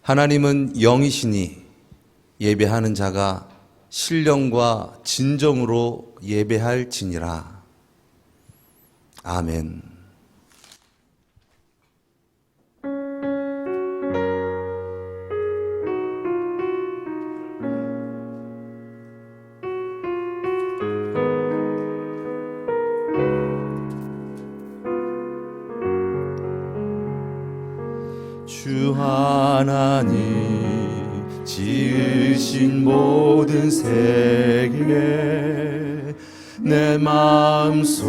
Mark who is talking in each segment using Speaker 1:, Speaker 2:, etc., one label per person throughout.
Speaker 1: 하나님은 영이시니 예배하는 자가 신령과 진정으로 예배할지니라. 아멘. 주 하나님 지으신 모든 세계 내 마음속에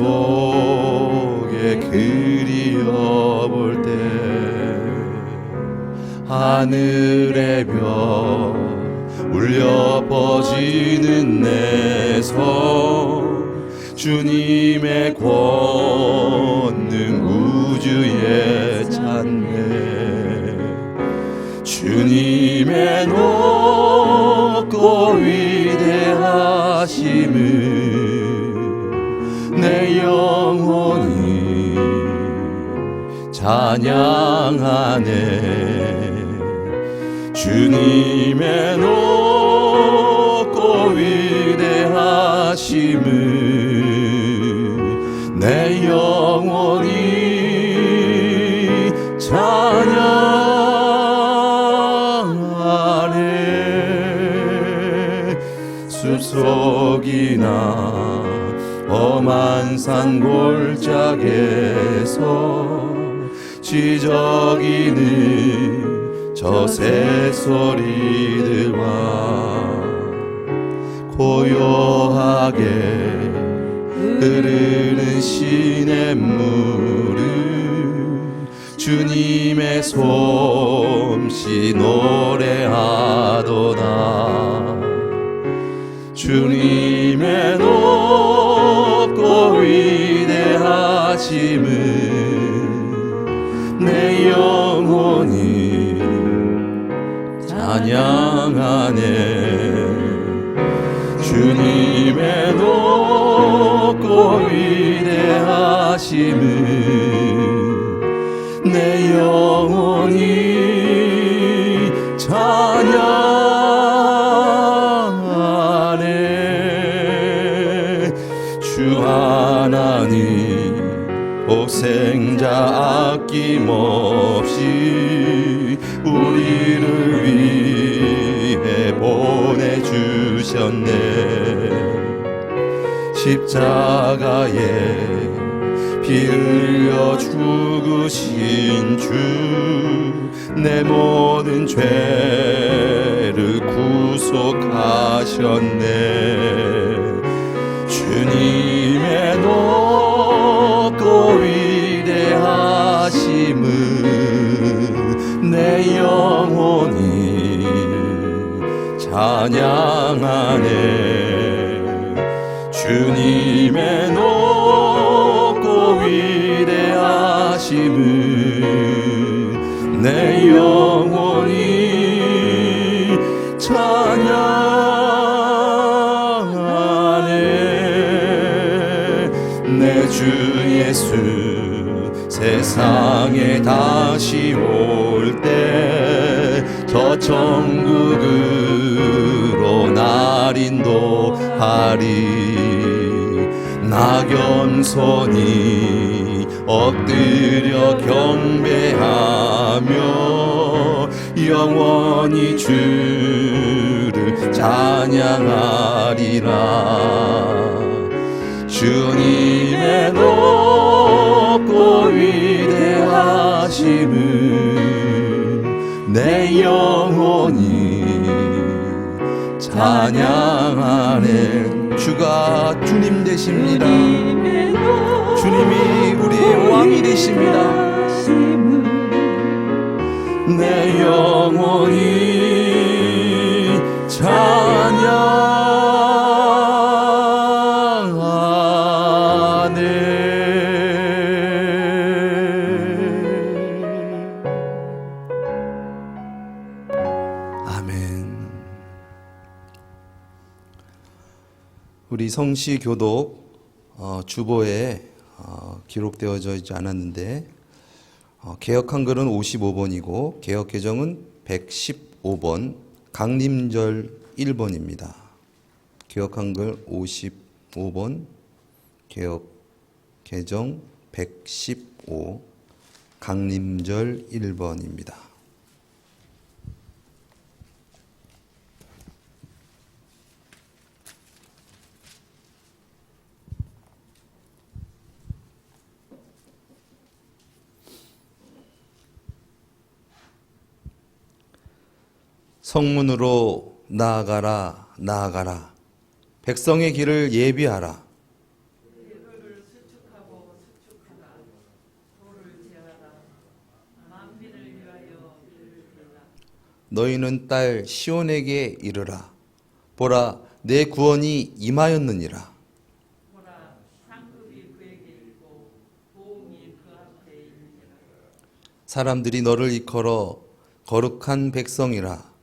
Speaker 1: 그리워볼 때 하늘의 별 울려 퍼지는 내 성 주님의 권능 우주에 찬네 주님의 높고 위대하심을 내 영혼이 찬양하네 주님의 높고 위대하심을 내 영혼이 찬양하네 숲속이나 험한 산 골짜기에서 지저귀는 저 새소리들과 고요하게 흐르는 시냇물을 주님의 솜씨 노래하도다 주님의 높고 위대하심을 내 영혼이 찬양하네 주님의 높고 위대하심을 내 영혼이 찬양하네 주 하나님 복생자 아낌없이 우리를 위해 보내주셨네 십자가에 피 흘려 죽으신 주 내 모든 죄를 구속하셨네 주님의 높고 위대하심을 내 영혼이 찬양하네 주님의 높고 위대하심을 내 영혼이 찬양하네 내 주 예수 세상에 다시 올 때 저 천국으로 날 인도하리 낙염손이 엎드려 경배하며 영원히 주를 찬양하리라 주님의 높고 위대하심을 내 영혼이 찬양하네 주가 주님 되십니다 주님이 우리의 왕이 되십니다 내 영혼이 찬양하네 아멘. 우리 성시교독 주보에 기록되어져 있지 않았는데 개역 한글은 55번이고 개역 개정은 115번 강림절 1번입니다. 개역 한글 55번, 개역 개정 115, 강림절 1번입니다. 성문으로 나아가라, 나아가라. 백성의 길을 예비하라.
Speaker 2: 예물을 수축하고 수축하라. 돌을 제하라. 만민을 위하여 길을 빌라.
Speaker 1: 너희는 딸 시온에게 이르라. 보라, 내 구원이 임하였느니라.
Speaker 2: 보라, 상급이 그에게 있고 보응이 그 앞에 있느니라.
Speaker 1: 사람들이 너를 일컬어 거룩한 백성이라,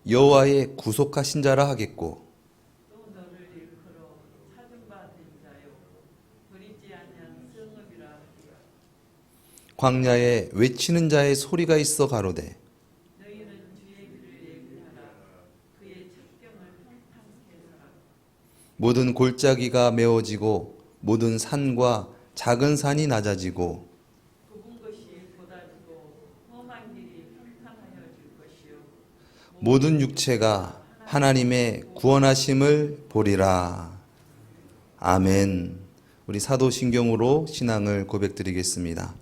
Speaker 1: 여호와의 구속하신 자라 하겠고,
Speaker 2: 또 너를 일컬어 찾은 바 된 자요 버리지 아니한 성읍이라 하리라.
Speaker 1: 광야에 외치는 자의 소리가 있어 가로되,
Speaker 2: 너희는 주의 길을 예비하라. 그의 첩경을 평탄케 하라.
Speaker 1: 모든 골짜기가 메워지고 모든 산과 작은 산이 낮아지고
Speaker 2: 굽은 것이 쏟아지고 험한 길이 평탄하여질 것이요
Speaker 1: 모든 육체가 하나님의 구원하심을 보리라. 아멘. 우리 사도신경으로 신앙을 고백드리겠습니다.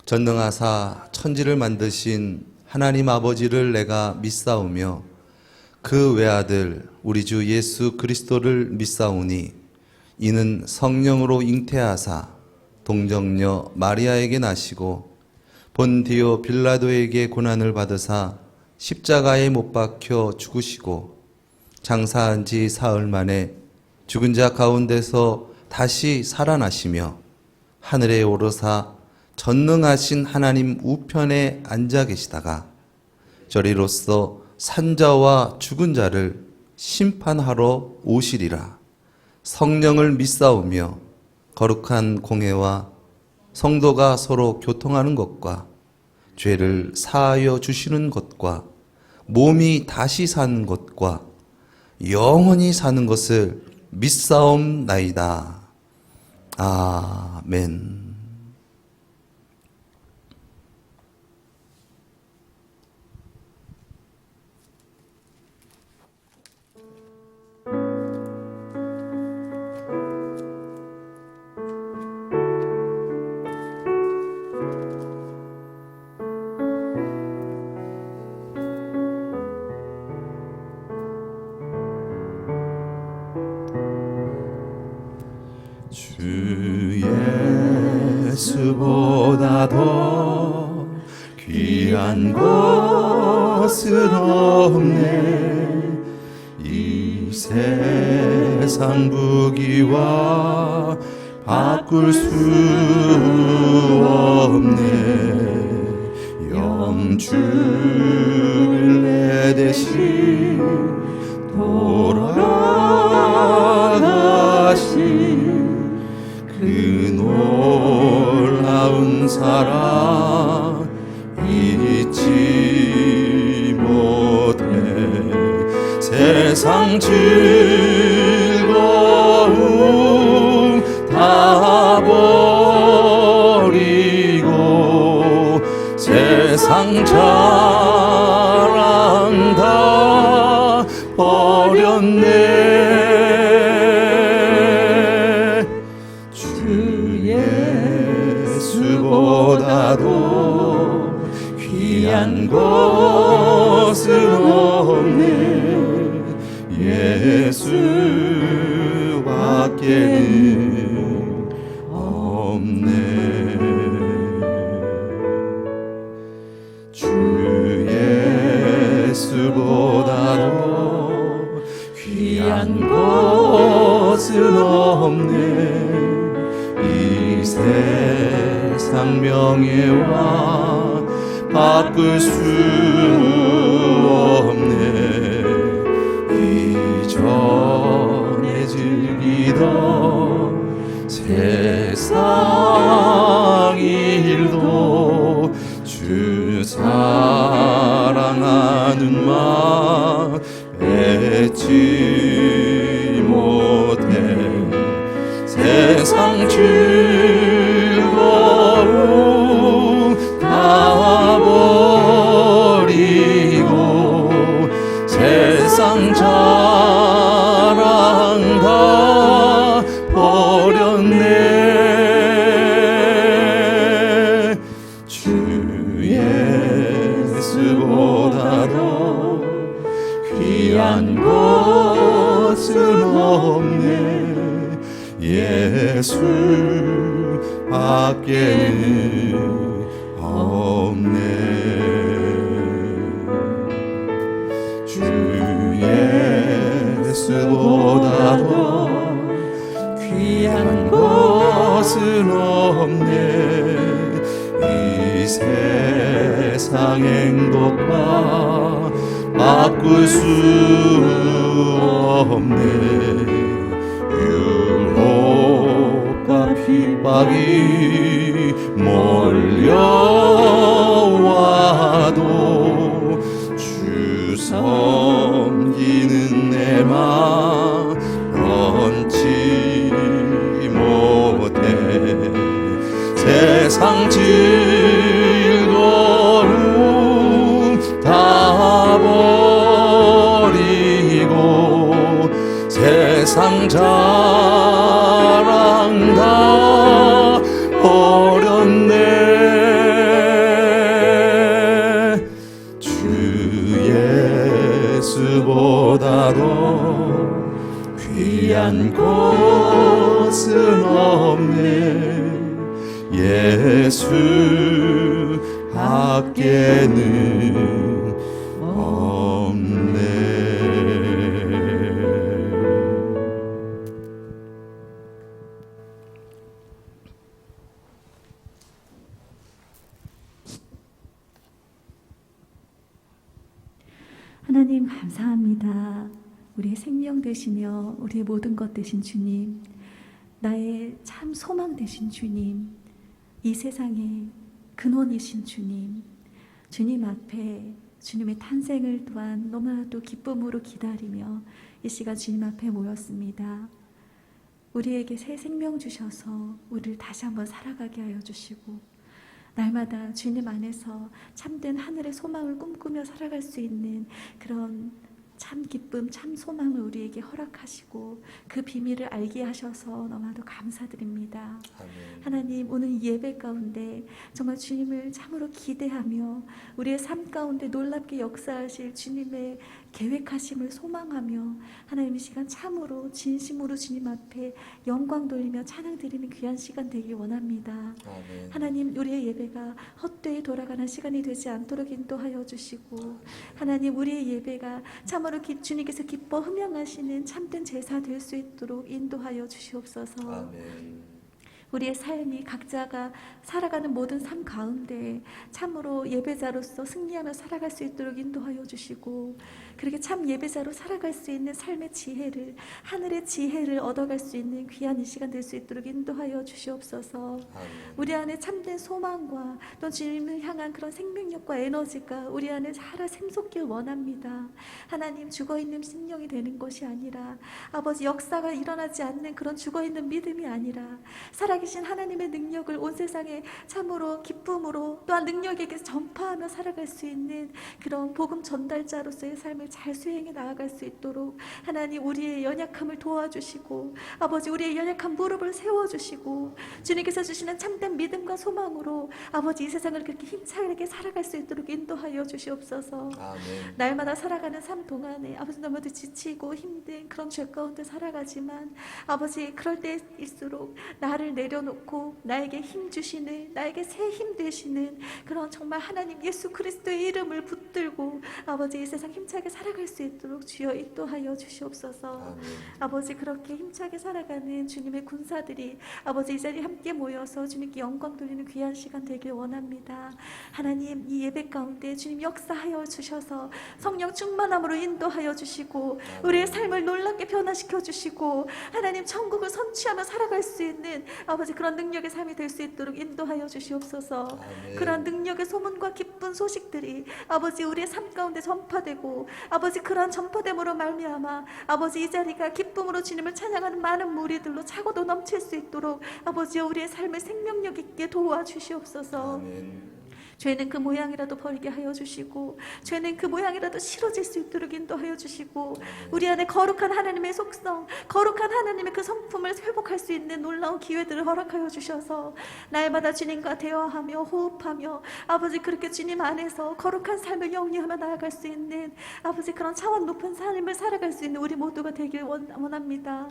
Speaker 1: 전능하사 천지를 만드신 하나님 아버지를 내가 믿사오며 그 외아들 우리 주 예수 그리스도를 믿사오니 이는 성령으로 잉태하사 동정녀 마리아에게 나시고 본디오 빌라도에게 고난을 받으사 십자가에 못 박혀 죽으시고 장사한 지 사흘 만에 죽은 자 가운데서 다시 살아나시며 하늘에 오르사 전능하신 하나님 우편에 앉아 계시다가 저리로서 산자와 죽은 자를 심판하러 오시리라. 성령을 믿사오며 거룩한 공회와 성도가 서로 교통하는 것과 죄를 사하여 주시는 것과 몸이 다시 사는 것과 영원히 사는 것을 믿사옵나이다. 아멘.
Speaker 3: 주 예수보다 더 귀한 것은 없네. 이 세상 부귀와 바꿀 수 없네. 영주를 내 대신 돌아가신 그 놀라운 사랑 잊지 못해. 세상 즐거움 다 버리고 세상 자랑 다 버렸네. 예수보다도 귀한 것은 없네. 예수밖에는 없네. 주 예수보다도 귀한 것은 없네. 이 세상 명예와 바꿀 수 없네. 이전에 즐기던 세상 일도 주 사랑하 얻지 못해 세상 즐거움 다 버리고 세상 자랑 다 버렸네. 주 예수보다도 귀한 것은 없네. 예수 밖에는 없네. 주 예수보다도 귀한 것은 없네. 이 세상 행복과 바꿀 수 없네. 유혹과 핍박이 몰려와도 주 섬기는 내 맘 변치 못해. 세상 즐거움 다 버리고 세상 자랑 다 버렸네. 주 예수보다도 귀한 것은 없네. 예수 밖에는 없네.
Speaker 4: 하나님 감사합니다. 우리의 생명 되시며 우리의 모든 것 되신 주님, 나의 참 소망 되신 주님, 이 세상의 근원이신 주님, 주님 앞에 주님의 탄생을 또한 너무나도 기쁨으로 기다리며 이 시간 주님 앞에 모였습니다. 우리에게 새 생명 주셔서 우리를 다시 한번 살아가게 하여 주시고, 날마다 주님 안에서 참된 하늘의 소망을 꿈꾸며 살아갈 수 있는 그런 참 기쁨, 참 소망을 우리에게 허락하시고 그 비밀을 알게 하셔서 너무나도 감사드립니다.
Speaker 1: 아멘.
Speaker 4: 하나님, 오늘 이 예배 가운데 정말 주님을 참으로 기대하며 우리의 삶 가운데 놀랍게 역사하실 주님의 계획하심을 소망하며 하나님 이 시간 참으로 진심으로 주님 앞에 영광 돌리며 찬양 드리는 귀한 시간 되기 원합니다.
Speaker 1: 아멘.
Speaker 4: 하나님, 우리의 예배가 헛되이 돌아가는 시간이 되지 않도록 인도하여 주시고, 하나님 우리의 예배가 참으로 주님께서 기뻐 흠양하시는 참된 제사 될 수 있도록 인도하여 주시옵소서.
Speaker 1: 아멘.
Speaker 4: 우리의 삶이 각자가 살아가는 모든 삶 가운데 참으로 예배자로서 승리하며 살아갈 수 있도록 인도하여 주시고, 그렇게 참 예배자로 살아갈 수 있는 삶의 지혜를, 하늘의 지혜를 얻어갈 수 있는 귀한 이 시간 될 수 있도록 인도하여 주시옵소서.
Speaker 1: 아멘.
Speaker 4: 우리 안에 참된 소망과 또 주님을 향한 그런 생명력과 에너지가 우리 안에 살아 샘솟길 원합니다. 하나님, 죽어있는 심령이 되는 것이 아니라, 아버지 역사가 일어나지 않는 그런 죽어있는 믿음이 아니라 살아계신 하나님의 능력을 온 세상에 참으로 기쁨으로 또한 능력에게 전파하며 살아갈 수 있는 그런 복음 전달자로서의 삶을 잘 수행해 나아갈 수 있도록 하나님 우리의 연약함을 도와주시고, 아버지 우리의 연약한 무릎을 세워주시고, 주님께서 주시는 참된 믿음과 소망으로 아버지 이 세상을 그렇게 힘차게 살아갈 수 있도록 인도하여 주시옵소서.
Speaker 1: 아멘.
Speaker 4: 날마다 살아가는 삶 동안에 아버지 너무도 지치고 힘든 그런 죄 가운데 살아가지만, 아버지 그럴 때일수록 나를 내려놓고 나에게 힘 주시는, 나에게 새 힘 되시는 그런 정말 하나님 예수 그리스도의 이름을 붙들고 아버지 이 세상 힘차게 살아갈 수 있도록 주여 인도하여 주시옵소서.
Speaker 1: 아멘.
Speaker 4: 아버지 그렇게 힘차게 살아가는 주님의 군사들이 아버지 이 자리에 함께 모여서 주님께 영광 돌리는 귀한 시간 되길 원합니다. 하나님, 이 예배 가운데 주님 역사하여 주셔서 성령 충만함으로 인도하여 주시고 우리의 삶을 놀랍게 변화시켜 주시고 하나님 천국을 선취하며 살아갈 수 있는 아버지 그런 능력의 삶이 될 수 있도록 인도하여 주시옵소서.
Speaker 1: 아멘.
Speaker 4: 그런 능력의 소문과 기쁜 소식들이 아버지 우리의 삶 가운데 전파되고 아버지 그런 전파됨으로 말미암아 아버지 이 자리가 기쁨으로 주님을 찬양하는 많은 무리들로 차고도 넘칠 수 있도록 아버지여 우리의 삶을 생명력 있게 도와주시옵소서.
Speaker 1: 아멘.
Speaker 4: 죄는 그 모양이라도 버리게 하여 주시고 죄는 그 모양이라도 싫어질 수 있도록 인도하여 주시고 우리 안에 거룩한 하나님의 속성, 거룩한 하나님의 그 성품을 회복할 수 있는 놀라운 기회들을 허락하여 주셔서 날마다 주님과 대화하며 호흡하며 아버지 그렇게 주님 안에서 거룩한 삶을 영위하며 나아갈 수 있는 아버지 그런 차원 높은 삶을 살아갈 수 있는 우리 모두가 되길 원합니다.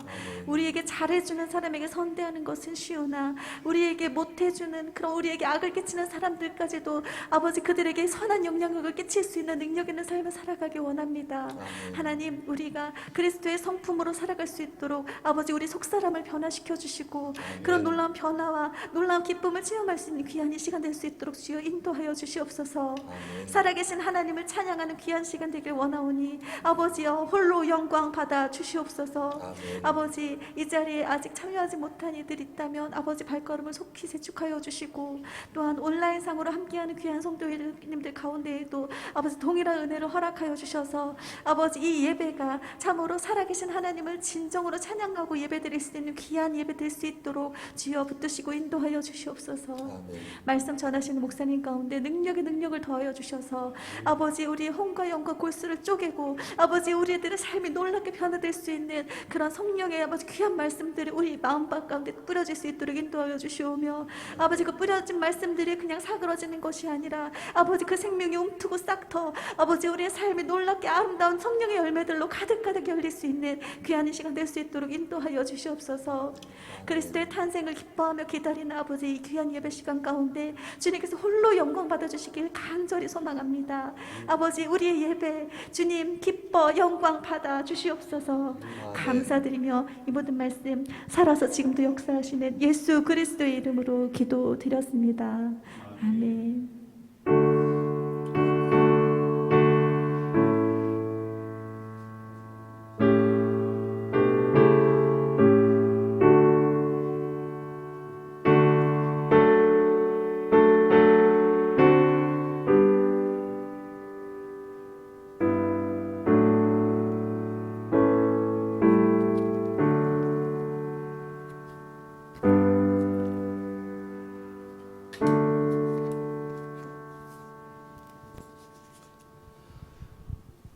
Speaker 4: 우리에게 잘해주는 사람에게 선대하는 것은 쉬우나 우리에게 못해주는 그런 우리에게 악을 끼치는 사람들까지도 아버지 그들에게 선한 영향력을 끼칠 수 있는 능력 있는 삶을 살아가길 원합니다.
Speaker 1: 아멘.
Speaker 4: 하나님 우리가 그리스도의 성품으로 살아갈 수 있도록 아버지 우리 속사람을 변화시켜 주시고 그런 놀라운 변화와 놀라운 기쁨을 체험할 수 있는 귀한 이 시간 될 수 있도록 주여 인도하여 주시옵소서.
Speaker 1: 아멘.
Speaker 4: 살아계신 하나님을 찬양하는 귀한 시간 되길 원하오니 아버지여 홀로 영광 받아 주시옵소서.
Speaker 1: 아멘.
Speaker 4: 아버지 이 자리에 아직 참여하지 못한 이들 있다면 아버지 발걸음을 속히 재촉하여 주시고 또한 온라인상으로 함께하는 귀한 성도님들 가운데에도 아버지 동일한 은혜를 허락하여 주셔서 아버지 이 예배가 참으로 살아계신 하나님을 진정으로 찬양하고 예배드릴 수 있는 귀한 예배 될 수 있도록 주여 붙드시고 인도하여 주시옵소서.
Speaker 1: 아멘.
Speaker 4: 말씀 전하시는 목사님 가운데 능력의 능력을 더하여 주셔서 아버지 우리의 혼과 영과 골수를 쪼개고 아버지 우리들의 삶이 놀랍게 변화될 수 있는 그런 성령의 아버지 귀한 말씀들이 우리 마음밭 가운데 뿌려질 수 있도록 인도하여 주시오며 아버지 그 뿌려진 말씀들이 그냥 사그러지는 것이 아니라 아버지 그 생명이 움트고 싹터 아버지 우리의 삶이 놀랍게 아름다운 성령의 열매들로 가득가득 열릴 수 있는 귀한 이 시간 될 수 있도록 인도하여 주시옵소서. 그리스도의 탄생을 기뻐하며 기다리는 아버지 이 귀한 예배 시간 가운데 주님께서 홀로 영광 받아주시길 간절히 소망합니다. 아버지 우리의 예배 주님 기뻐 영광 받아 주시옵소서. 감사드리며 이 모든 말씀 살아서 지금도 역사하시는 예수 그리스도의 이름으로 기도드렸습니다. 아멘.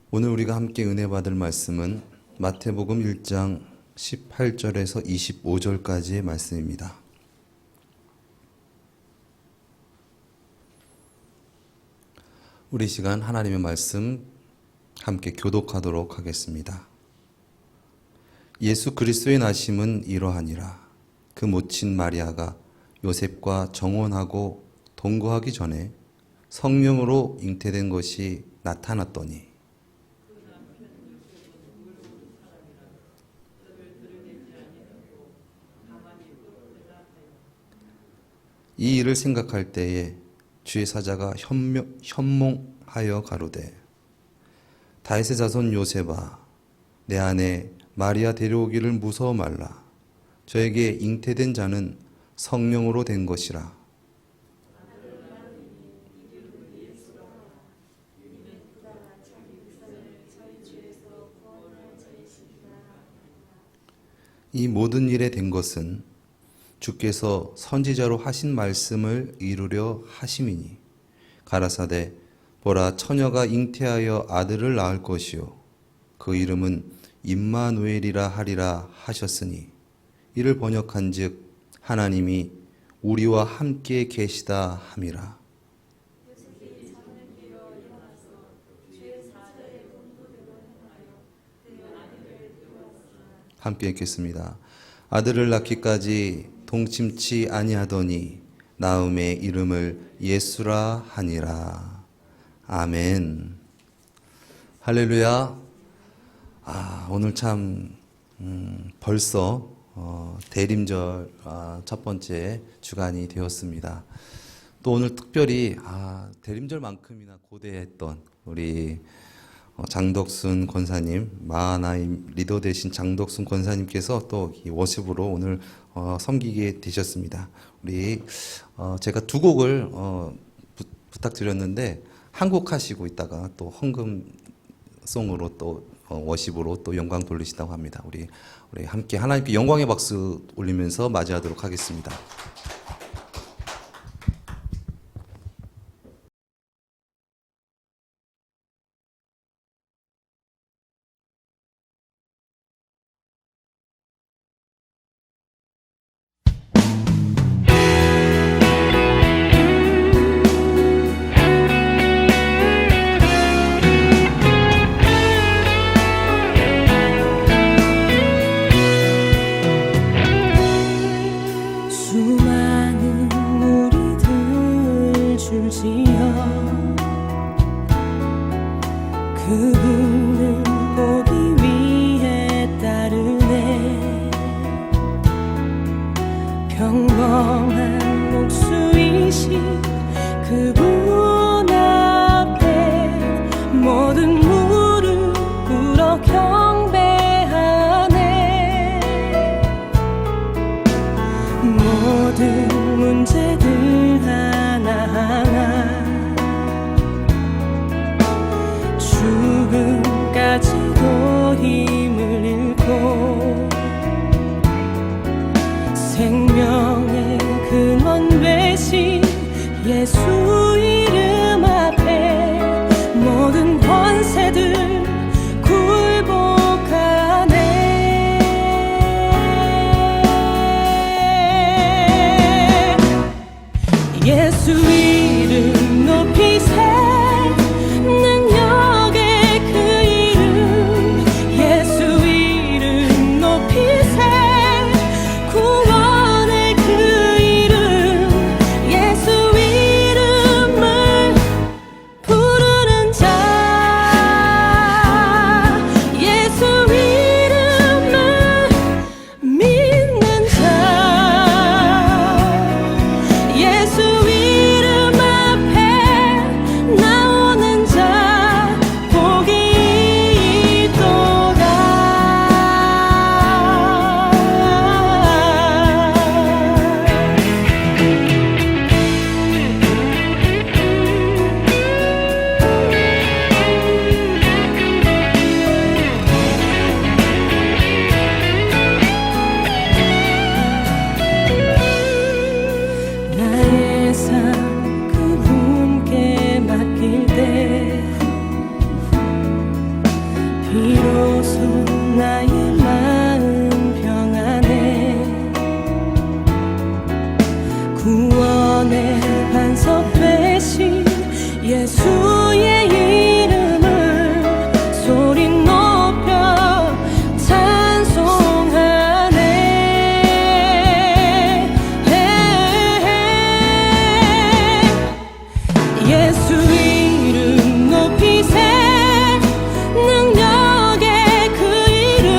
Speaker 1: 오늘 우리가 함께 은혜 받을 말씀은 마태복음 1장 18절에서 25절까지의 말씀입니다. 우리 시간 하나님의 말씀 함께 교독하도록 하겠습니다. 예수 그리스도의 나심은 이러하니라. 그 모친 마리아가 요셉과 정혼하고 동거하기 전에 성령으로 잉태된 것이 나타났더니 이 일을 생각할 때에 주의 사자가 현몽하여 가로되 다윗의 자손 요셉아 내 아내 마리아 데려오기를 무서워 말라. 저에게 잉태된 자는 성령으로 된 것이라. 이 모든 일에 된 것은 주께서 선지자로 하신 말씀을 이루려 하심이니 가라사대 보라 처녀가 잉태하여 아들을 낳을 것이요 그 이름은 임마누엘이라 하리라 하셨으니 이를 번역한즉 하나님이 우리와 함께 계시다 함이라. 함께 읽겠습니다. 아들을 낳기까지 동침치 아니하더니 나음의 이름을 예수라 하니라. 아멘. 할렐루야. 오늘 참 벌써 대림절 첫 번째 주간이 되었습니다. 또 오늘 특별히 대림절만큼이나 고대했던 우리 장덕순 권사님, 마하나임 리더 되신 장덕순 권사님께서 또 이 워십으로 오늘 섬기게 되셨습니다. 우리 제가 두 곡을 부탁드렸는데 한 곡 하시고 있다가 또 헌금송으로 또 워십으로 또 영광 돌리시다고 합니다. 우리 함께 하나님께 영광의 박수 올리면서 맞이하도록 하겠습니다.
Speaker 5: 수많은 무리들 줄지어 그분을 보기 위해 따르네. 평범한 목수이신 그분 앞에 모든 무릎 꿇어 경배하네. 모든 문제들 하나하나 죽음까지도 힘을 잃고 생명의 근원 되신 예수 이름 앞에 모든 권세들 굴복하네. 예수 이름 높이세. 능력의 그 이름 예수 이름 높이세. 구원의 그 이름 예수 이름을 부르는 자 예수 이름을 믿는 자 예수 이름 앞에 나오는 자 복이 있도다. 나의 삶 그분께 맡길 때 비로소 나의 마음 평안해. 구원의 반석 되신 예수의 이름을 소리 높여 찬송하네. 예수 이름 높이세. 능력의 그 이름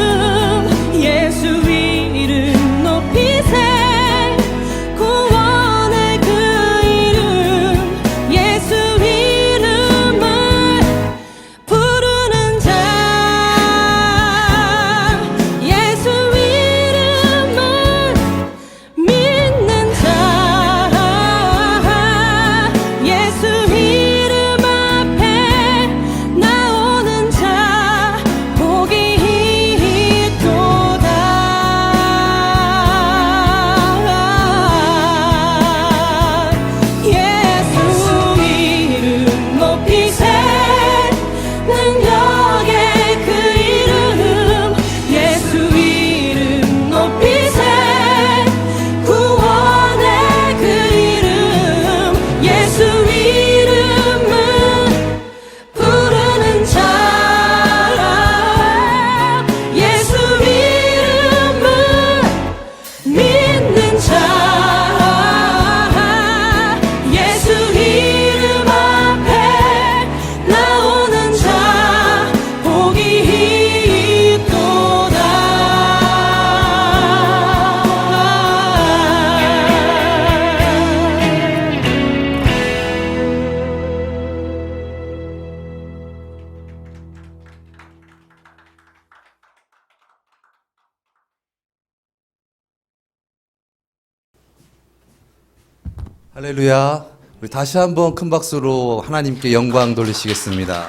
Speaker 1: 할렐루야. 우리 다시 한번 큰 박수로 하나님께 영광 돌리시겠습니다.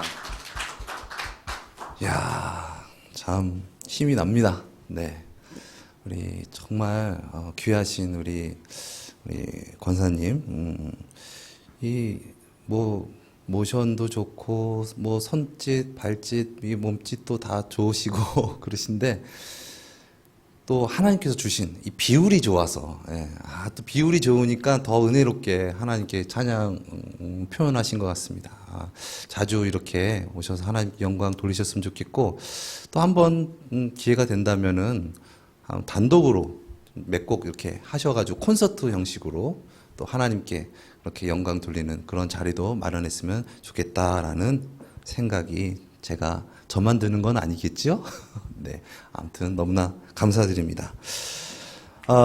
Speaker 1: 이야, 참 힘이 납니다. 네. 우리 정말 귀하신 우리 권사님, 이 모션도 좋고 손짓, 발짓, 이 몸짓도 다 좋으시고 그러신데 또 하나님께서 주신 이 비율이 좋아서 또 비율이 좋으니까 더 은혜롭게 하나님께 찬양 표현하신 것 같습니다. 자주 이렇게 오셔서 하나님께 영광 돌리셨으면 좋겠고 또 한번 기회가 된다면은 단독으로 몇 곡 이렇게 하셔가지고 콘서트 형식으로 또 하나님께 이렇게 영광 돌리는 그런 자리도 마련했으면 좋겠다라는 생각이 제가 저만 드는 건 아니겠죠? 네, 아무튼 너무나 감사드립니다.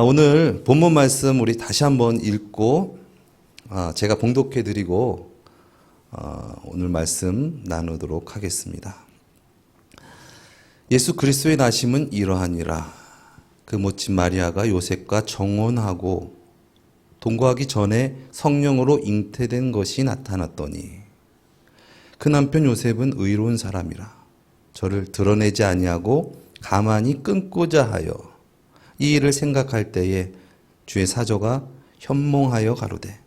Speaker 1: 오늘 본문 말씀 우리 다시 한번 읽고 제가 봉독해드리고 오늘 말씀 나누도록 하겠습니다. 예수 그리스도의 나심은 이러하니라. 그 모친 마리아가 요셉과 정혼하고 동거하기 전에 성령으로 잉태된 것이 나타났더니 그 남편 요셉은 의로운 사람이라 저를 드러내지 아니하고 가만히 끊고자 하여 이 일을 생각할 때에 주의 사저가 현몽하여 가로되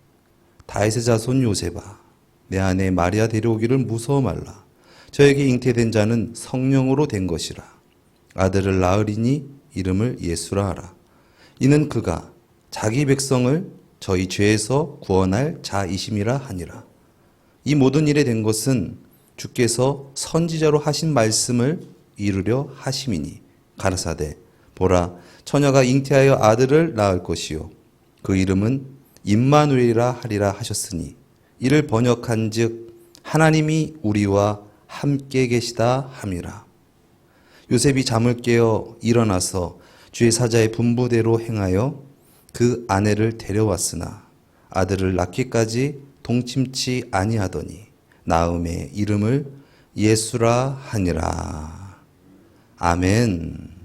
Speaker 1: 다윗의 자손 요셉아 내 아내 마리아 데려오기를 무서워 말라. 저에게 잉태된 자는 성령으로 된 것이라. 아들을 낳으리니 이름을 예수라 하라. 이는 그가 자기 백성을 저희 죄에서 구원할 자이심이라 하니라. 이 모든 일에 된 것은 주께서 선지자로 하신 말씀을 이루려 하심이니 가라사대 보라 처녀가 잉태하여 아들을 낳을 것이요 그 이름은 임마누엘이라 하리라 하셨으니 이를 번역한즉 하나님이 우리와 함께 계시다 함이라. 요셉이 잠을 깨어 일어나서 주의 사자의 분부대로 행하여 그 아내를 데려왔으나 아들을 낳기까지 동침치 아니하더니 나음의 이름을 예수라 하니라. 아멘.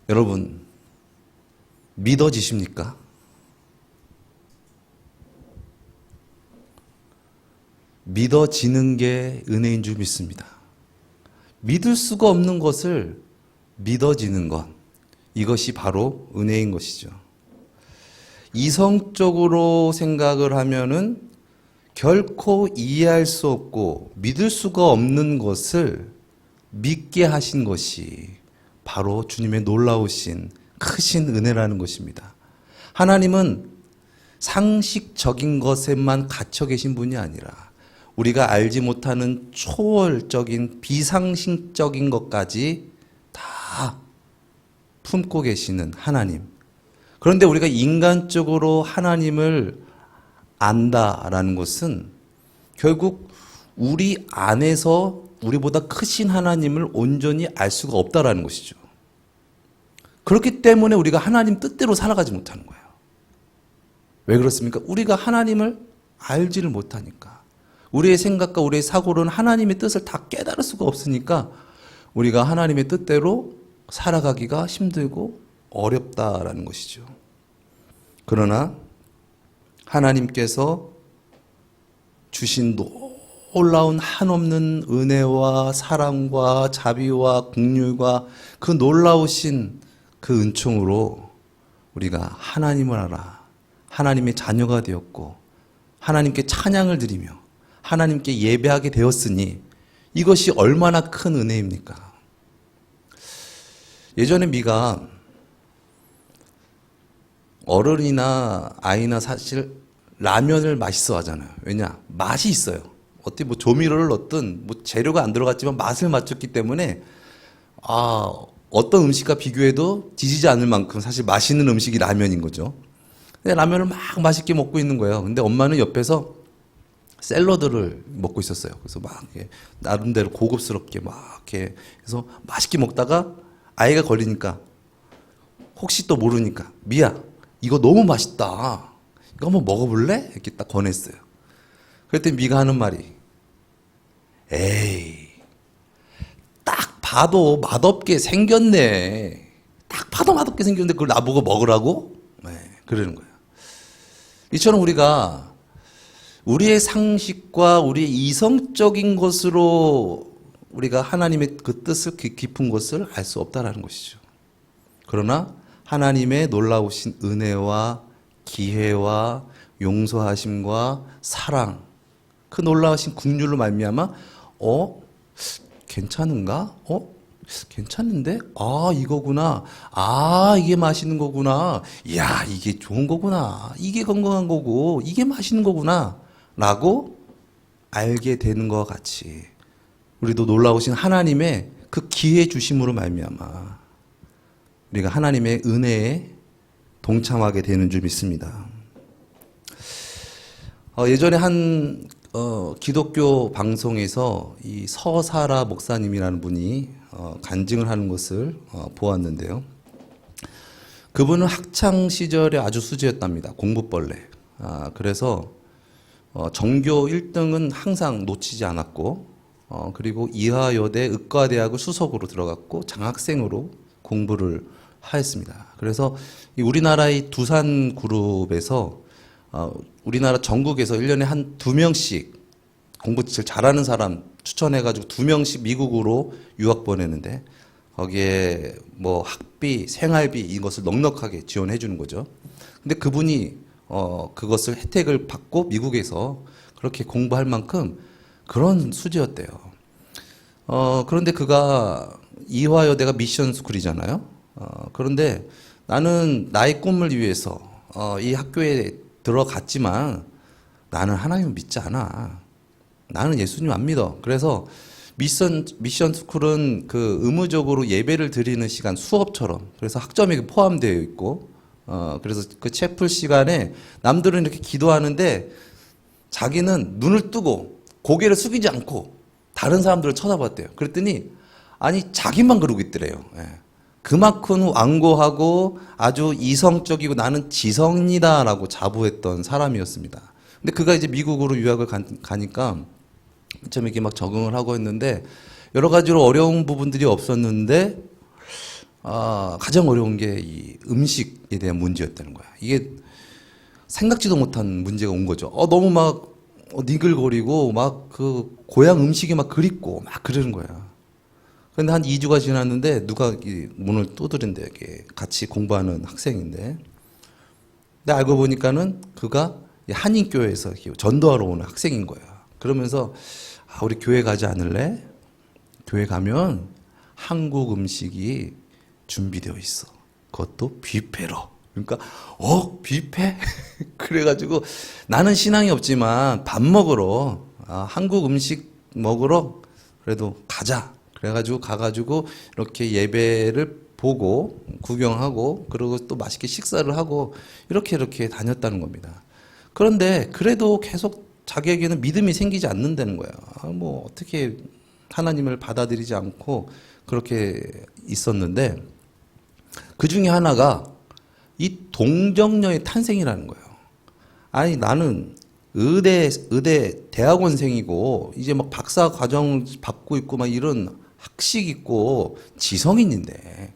Speaker 1: 여러분 믿어지십니까? 믿어지는 게 은혜인 줄 믿습니다. 믿을 수가 없는 것을 믿어지는 것, 이것이 바로 은혜인 것이죠. 이성적으로 생각을 하면은 결코 이해할 수 없고 믿을 수가 없는 것을 믿게 하신 것이 바로 주님의 놀라우신 크신 은혜라는 것입니다. 하나님은 상식적인 것에만 갇혀 계신 분이 아니라 우리가 알지 못하는 초월적인 비상식적인 것까지 다 품고 계시는 하나님. 그런데 우리가 인간적으로 하나님을 안다라는 것은 결국 우리 안에서 우리보다 크신 하나님을 온전히 알 수가 없다라는 것이죠. 그렇기 때문에 우리가 하나님 뜻대로 살아가지 못하는 거예요. 왜 그렇습니까? 우리가 하나님을 알지를 못하니까. 우리의 생각과 우리의 사고로는 하나님의 뜻을 다 깨달을 수가 없으니까 우리가 하나님의 뜻대로 살아가기가 힘들고 어렵다라는 것이죠. 그러나 하나님께서 주신 놀라운 한없는 은혜와 사랑과 자비와 긍휼과 그 놀라우신 그 은총으로 우리가 하나님을 알아 하나님의 자녀가 되었고 하나님께 찬양을 드리며 하나님께 예배하게 되었으니 이것이 얼마나 큰 은혜입니까? 예전에 미가 어른이나 아이나 사실 라면을 맛있어 하잖아요. 왜냐? 맛이 있어요. 어떻게 뭐 조미료를 넣든 뭐 재료가 안 들어갔지만 맛을 맞췄기 때문에 어떤 음식과 비교해도 뒤지지 않을 만큼 사실 맛있는 음식이 라면인 거죠. 근데 라면을 막 맛있게 먹고 있는 거예요. 근데 엄마는 옆에서 샐러드를 먹고 있었어요. 그래서 막 이렇게 나름대로 고급스럽게 막 이렇게 해서 맛있게 먹다가 아이가 걸리니까 혹시 또 모르니까 미야 이거 너무 맛있다. 이거 한번 먹어볼래? 이렇게 딱 권했어요. 그랬더니 미가 하는 말이 에이 딱 봐도 맛없게 생겼네. 딱 봐도 맛없게 생겼는데 그걸 나보고 먹으라고? 네, 그러는 거예요. 이처럼 우리가 우리의 상식과 우리의 이성적인 것으로 우리가 하나님의 그 뜻을, 깊은 것을 알 수 없다라는 것이죠. 그러나 하나님의 놀라우신 은혜와 기회와 용서하심과 사랑, 그 놀라우신 긍휼로 말미암아 괜찮은가? 괜찮은데? 아, 이거구나. 아, 이게 맛있는 거구나. 야, 이게 좋은 거구나. 이게 건강한 거고, 이게 맛있는 거구나. 라고 알게 되는 것 같이 우리도 놀라우신 하나님의 그 기회 주심으로 말미암아 우리가 하나님의 은혜에 동참하게 되는 줄 믿습니다. 예전에 한 기독교 방송에서 이 서사라 목사님이라는 분이 간증을 하는 것을 보았는데요. 그분은 학창 시절에 아주 수지였답니다. 공부벌레. 그래서 전교 1등은 항상 놓치지 않았고, 그리고 이화여대 의과대학을 수석으로 들어갔고 장학생으로 공부를 하였습니다. 그래서 이 우리나라의 두산 그룹에서 우리나라 전국에서 1년에 한 2명씩 공부 제일 잘하는 사람 추천해가지고 2명씩 미국으로 유학 보내는데 거기에 뭐 학비, 생활비 이것을 넉넉하게 지원해 주는 거죠. 근데 그분이 그것을 혜택을 받고 미국에서 그렇게 공부할 만큼 그런 수지였대요. 그런데 그가 이화여대가 미션 스쿨이잖아요. 그런데 나는 나의 꿈을 위해서 이 학교에 들어갔지만 나는 하나님을 믿지 않아. 나는 예수님 안 믿어. 그래서 미션 스쿨은 그 의무적으로 예배를 드리는 시간 수업처럼 그래서 학점이 포함되어 있고 그래서 그 채플 시간에 남들은 이렇게 기도하는데 자기는 눈을 뜨고 고개를 숙이지 않고 다른 사람들을 쳐다봤대요. 그랬더니 아니 자기만 그러고 있더래요. 예. 그만큼 완고하고 아주 이성적이고 나는 지성이다라고 자부했던 사람이었습니다. 근데 그가 이제 미국으로 유학을 가니까 좀 이렇게 막 적응을 하고 했는데 여러 가지로 어려운 부분들이 없었는데 가장 어려운 게 이 음식에 대한 문제였다는 거야. 이게 생각지도 못한 문제가 온 거죠. 너무 막 니글거리고 막 그 고향 음식이 막 그립고 막 그러는 거야. 근데 한 2주가 지났는데 누가 이 문을 두드린대. 이렇게 같이 공부하는 학생인데. 근데 알고 보니까는 그가 한인교회에서 이렇게 전도하러 오는 학생인 거야. 그러면서 우리 교회 가지 않을래? 교회 가면 한국 음식이 준비되어 있어. 그것도 뷔페로. 그러니까 뷔페? 그래가지고 나는 신앙이 없지만 밥 먹으러 한국 음식 먹으러 그래도 가자. 그래가지고 가가지고 이렇게 예배를 보고 구경하고 그리고 또 맛있게 식사를 하고 이렇게 다녔다는 겁니다. 그런데 그래도 계속 자기에게는 믿음이 생기지 않는다는 거야. 뭐 어떻게 하나님을 받아들이지 않고 그렇게 있었는데 그 중에 하나가 이 동정녀의 탄생이라는 거예요. 아니 나는 의대 대학원생이고 이제 막 박사 과정 받고 있고 막 이런 학식 있고 지성인인데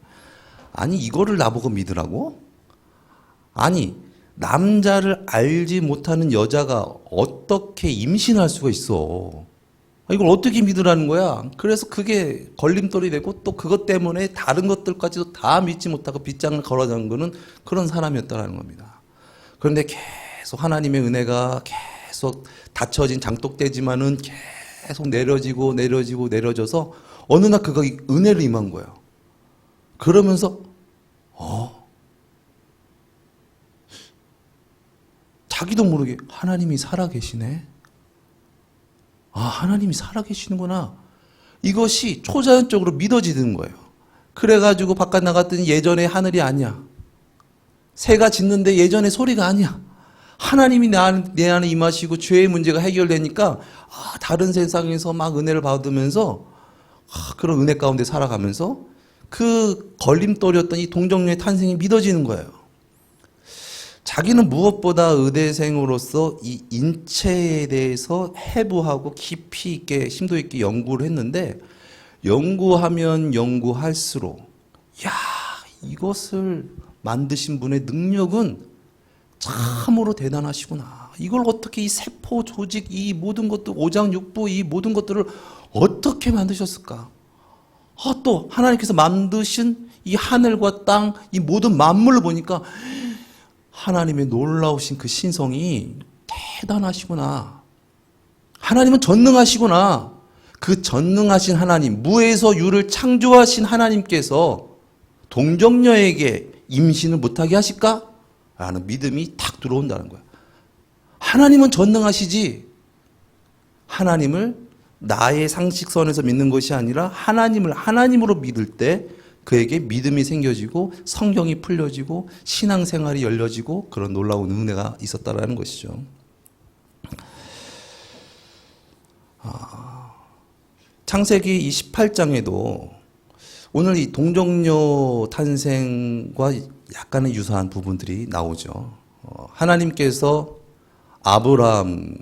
Speaker 1: 아니 이거를 나보고 믿으라고? 아니 남자를 알지 못하는 여자가 어떻게 임신할 수가 있어? 이걸 어떻게 믿으라는 거야? 그래서 그게 걸림돌이 되고 또 그것 때문에 다른 것들까지도 다 믿지 못하고 빗장을 걸어간 거는 그런 사람이었다는 겁니다. 그런데 계속 하나님의 은혜가 계속 닫혀진 장독대지만은 계속 내려져서 어느 날 그가 은혜를 임한 거예요. 그러면서 자기도 모르게 하나님이 살아계시네. 하나님이 살아계시는구나. 이것이 초자연적으로 믿어지는 거예요. 그래가지고 바깥 나갔더니 예전의 하늘이 아니야. 새가 짖는데 예전의 소리가 아니야. 하나님이 내 안에 임하시고 죄의 문제가 해결되니까 다른 세상에서 막 은혜를 받으면서 그런 은혜 가운데 살아가면서 그 걸림돌이었던 이 동정녀의 탄생이 믿어지는 거예요. 자기는 무엇보다 의대생으로서 이 인체에 대해서 해부하고 깊이 있게 심도 있게 연구를 했는데 연구하면 연구할수록 이것을 만드신 분의 능력은 참으로 대단하시구나. 이걸 어떻게 이 세포 조직 이 모든 것들 오장육부 이 모든 것들을 어떻게 만드셨을까? 또 하나님께서 만드신 이 하늘과 땅 이 모든 만물을 보니까 하나님의 놀라우신 그 신성이 대단하시구나. 하나님은 전능하시구나. 그 전능하신 하나님, 무에서 유를 창조하신 하나님께서 동정녀에게 임신을 못하게 하실까? 라는 믿음이 탁 들어온다는 거야. 하나님은 전능하시지. 하나님을 나의 상식선에서 믿는 것이 아니라 하나님을 하나님으로 믿을 때 그에게 믿음이 생겨지고 성경이 풀려지고 신앙생활이 열려지고 그런 놀라운 은혜가 있었다라는 것이죠. 창세기 28장에도 오늘 이 동정녀 탄생과 약간의 유사한 부분들이 나오죠. 하나님께서 아브라함을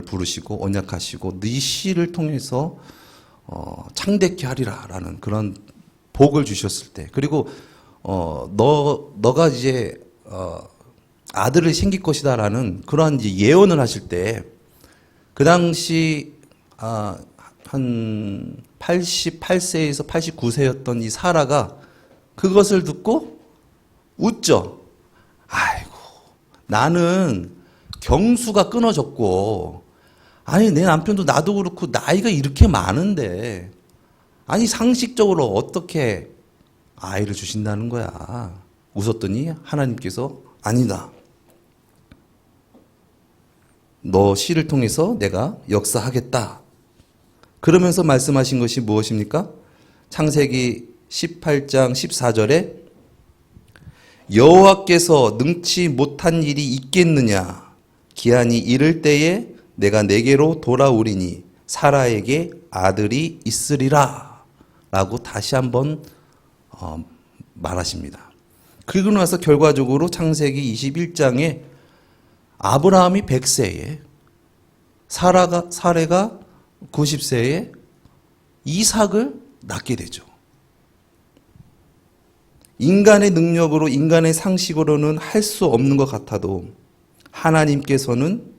Speaker 1: 부르시고 언약하시고 네 씨를 통해서 창대케 하리라라는 그런 복을 주셨을 때, 그리고 너가 이제 아들을 생길 것이다라는 그러한 이제 예언을 하실 때, 그 당시 한 88세에서 89세였던 이 사라가 그것을 듣고 웃죠. 아이고, 나는 경수가 끊어졌고, 아니 내 남편도 나도 그렇고 나이가 이렇게 많은데, 아니 상식적으로 어떻게 아이를 주신다는 거야. 웃었더니 하나님께서 아니다. 너 씨를 통해서 내가 역사하겠다. 그러면서 말씀하신 것이 무엇입니까? 창세기 18장 14절에 여호와께서 능치 못한 일이 있겠느냐? 기한이 이를 때에 내가 내게로 돌아오리니 사라에게 아들이 있으리라 라고 다시 한번 말하십니다. 그리고 나서 결과적으로 창세기 21장에 아브라함이 100세에 사레가 90세에 이삭을 낳게 되죠. 인간의 능력으로 인간의 상식으로는 할 수 없는 것 같아도 하나님께서는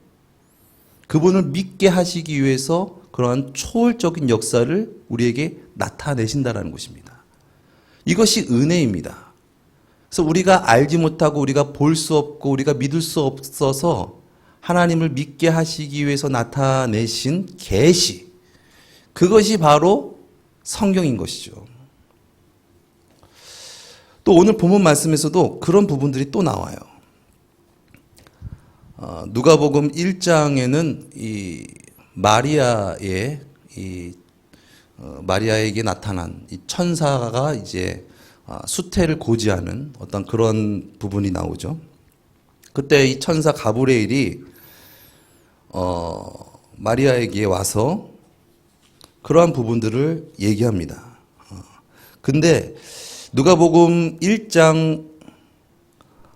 Speaker 1: 그분을 믿게 하시기 위해서 그러한 초월적인 역사를 우리에게 나타내신다라는 것입니다. 이것이 은혜입니다. 그래서 우리가 알지 못하고 우리가 볼 수 없고 우리가 믿을 수 없어서 하나님을 믿게 하시기 위해서 나타내신 계시, 그것이 바로 성경인 것이죠. 또 오늘 본문 말씀에서도 그런 부분들이 또 나와요. 누가복음 1장에는 이 마리아에게 나타난 이 천사가 이제 수태를 고지하는 어떤 그런 부분이 나오죠. 그때 이 천사 가브리엘이 마리아에게 와서 그러한 부분들을 얘기합니다. 근데 누가복음 1장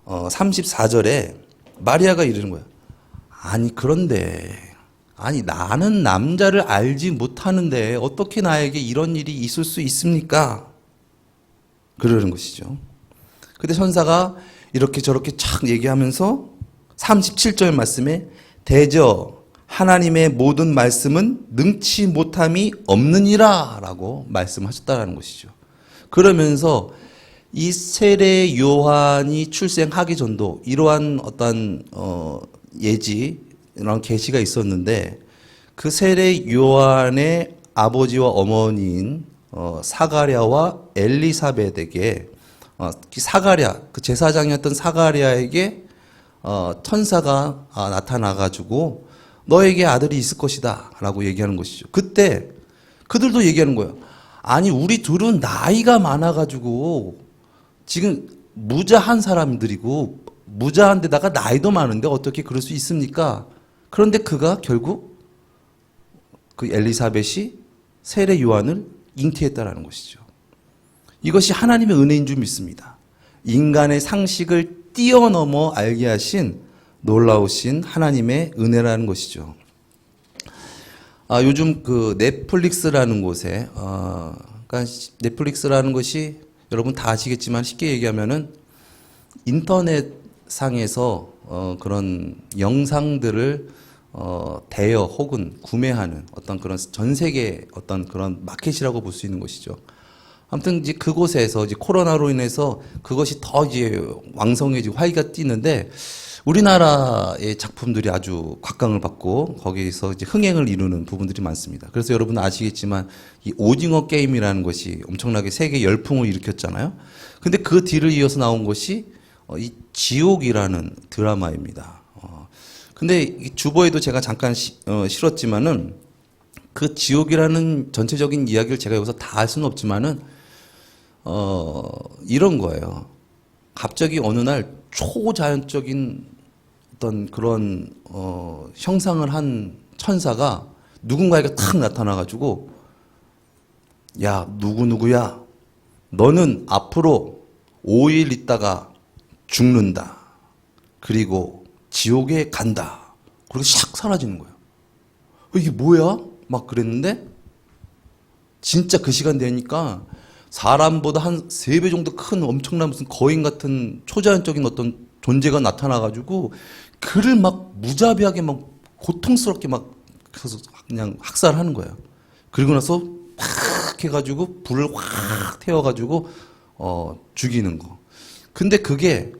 Speaker 1: 34절에 마리아가 이러는 거야. 아니 그런데 나는 남자를 알지 못하는데 어떻게 나에게 이런 일이 있을 수 있습니까? 그러는 것이죠. 근데 천사가 이렇게 저렇게 착 얘기하면서 37절 말씀에 대저 하나님의 모든 말씀은 능치 못함이 없느니라 라고 말씀하셨다는 것이죠. 그러면서 이 세례 요한이 출생하기 전도 이러한 어떤 예지 이런 계시가 있었는데, 그 세례 요한의 아버지와 어머니인 사가랴와 엘리사벳에게 사가랴 그 제사장이었던 사가랴에게 천사가 나타나가지고 너에게 아들이 있을 것이다 라고 얘기하는 것이죠. 그때 그들도 얘기하는 거예요. 아니 우리 둘은 나이가 많아가지고 지금 무자한 사람들이고 무자한 데다가 나이도 많은데 어떻게 그럴 수 있습니까? 그런데 그가 결국 그 엘리사벳이 세례 요한을 잉태했다라는 것이죠. 이것이 하나님의 은혜인 줄 믿습니다. 인간의 상식을 뛰어넘어 알게 하신 놀라우신 하나님의 은혜라는 것이죠. 요즘 그 넷플릭스라는 곳에, 그러니까 넷플릭스라는 것이 여러분 다 아시겠지만 쉽게 얘기하면은 인터넷상에서 그런 영상들을 대여 혹은 구매하는 어떤 그런 전 세계 어떤 그런 마켓이라고 볼 수 있는 것이죠. 아무튼 이제 그곳에서 이제 코로나로 인해서 그것이 더 이제 왕성해지고 활기가 뛰는데 우리나라의 작품들이 아주 곽강을 받고 거기에서 이제 흥행을 이루는 부분들이 많습니다. 그래서 여러분 아시겠지만 이 오징어 게임이라는 것이 엄청나게 세계 열풍을 일으켰잖아요. 근데 그 뒤를 이어서 나온 것이 이 지옥이라는 드라마입니다. 근데 이 주보에도 제가 잠깐 실었지만은 그 지옥이라는 전체적인 이야기를 제가 여기서 다 할 수는 없지만은 이런 거예요. 갑자기 어느 날 초자연적인 어떤 그런 형상을 한 천사가 누군가에게 탁 나타나가지고 야 누구누구야 너는 앞으로 5일 있다가 죽는다. 그리고 지옥에 간다. 그리고 샥 사라지는 거예요. 이게 뭐야? 막 그랬는데 진짜 그 시간 되니까 사람보다 한 3배 정도 큰 엄청난 무슨 거인 같은 초자연적인 어떤 존재가 나타나가지고 그를 막 무자비하게 막 고통스럽게 막 그래서 그냥 학살하는 거예요. 그리고 나서 팍 해가지고 불을 확 태워가지고 죽이는 거. 근데 그게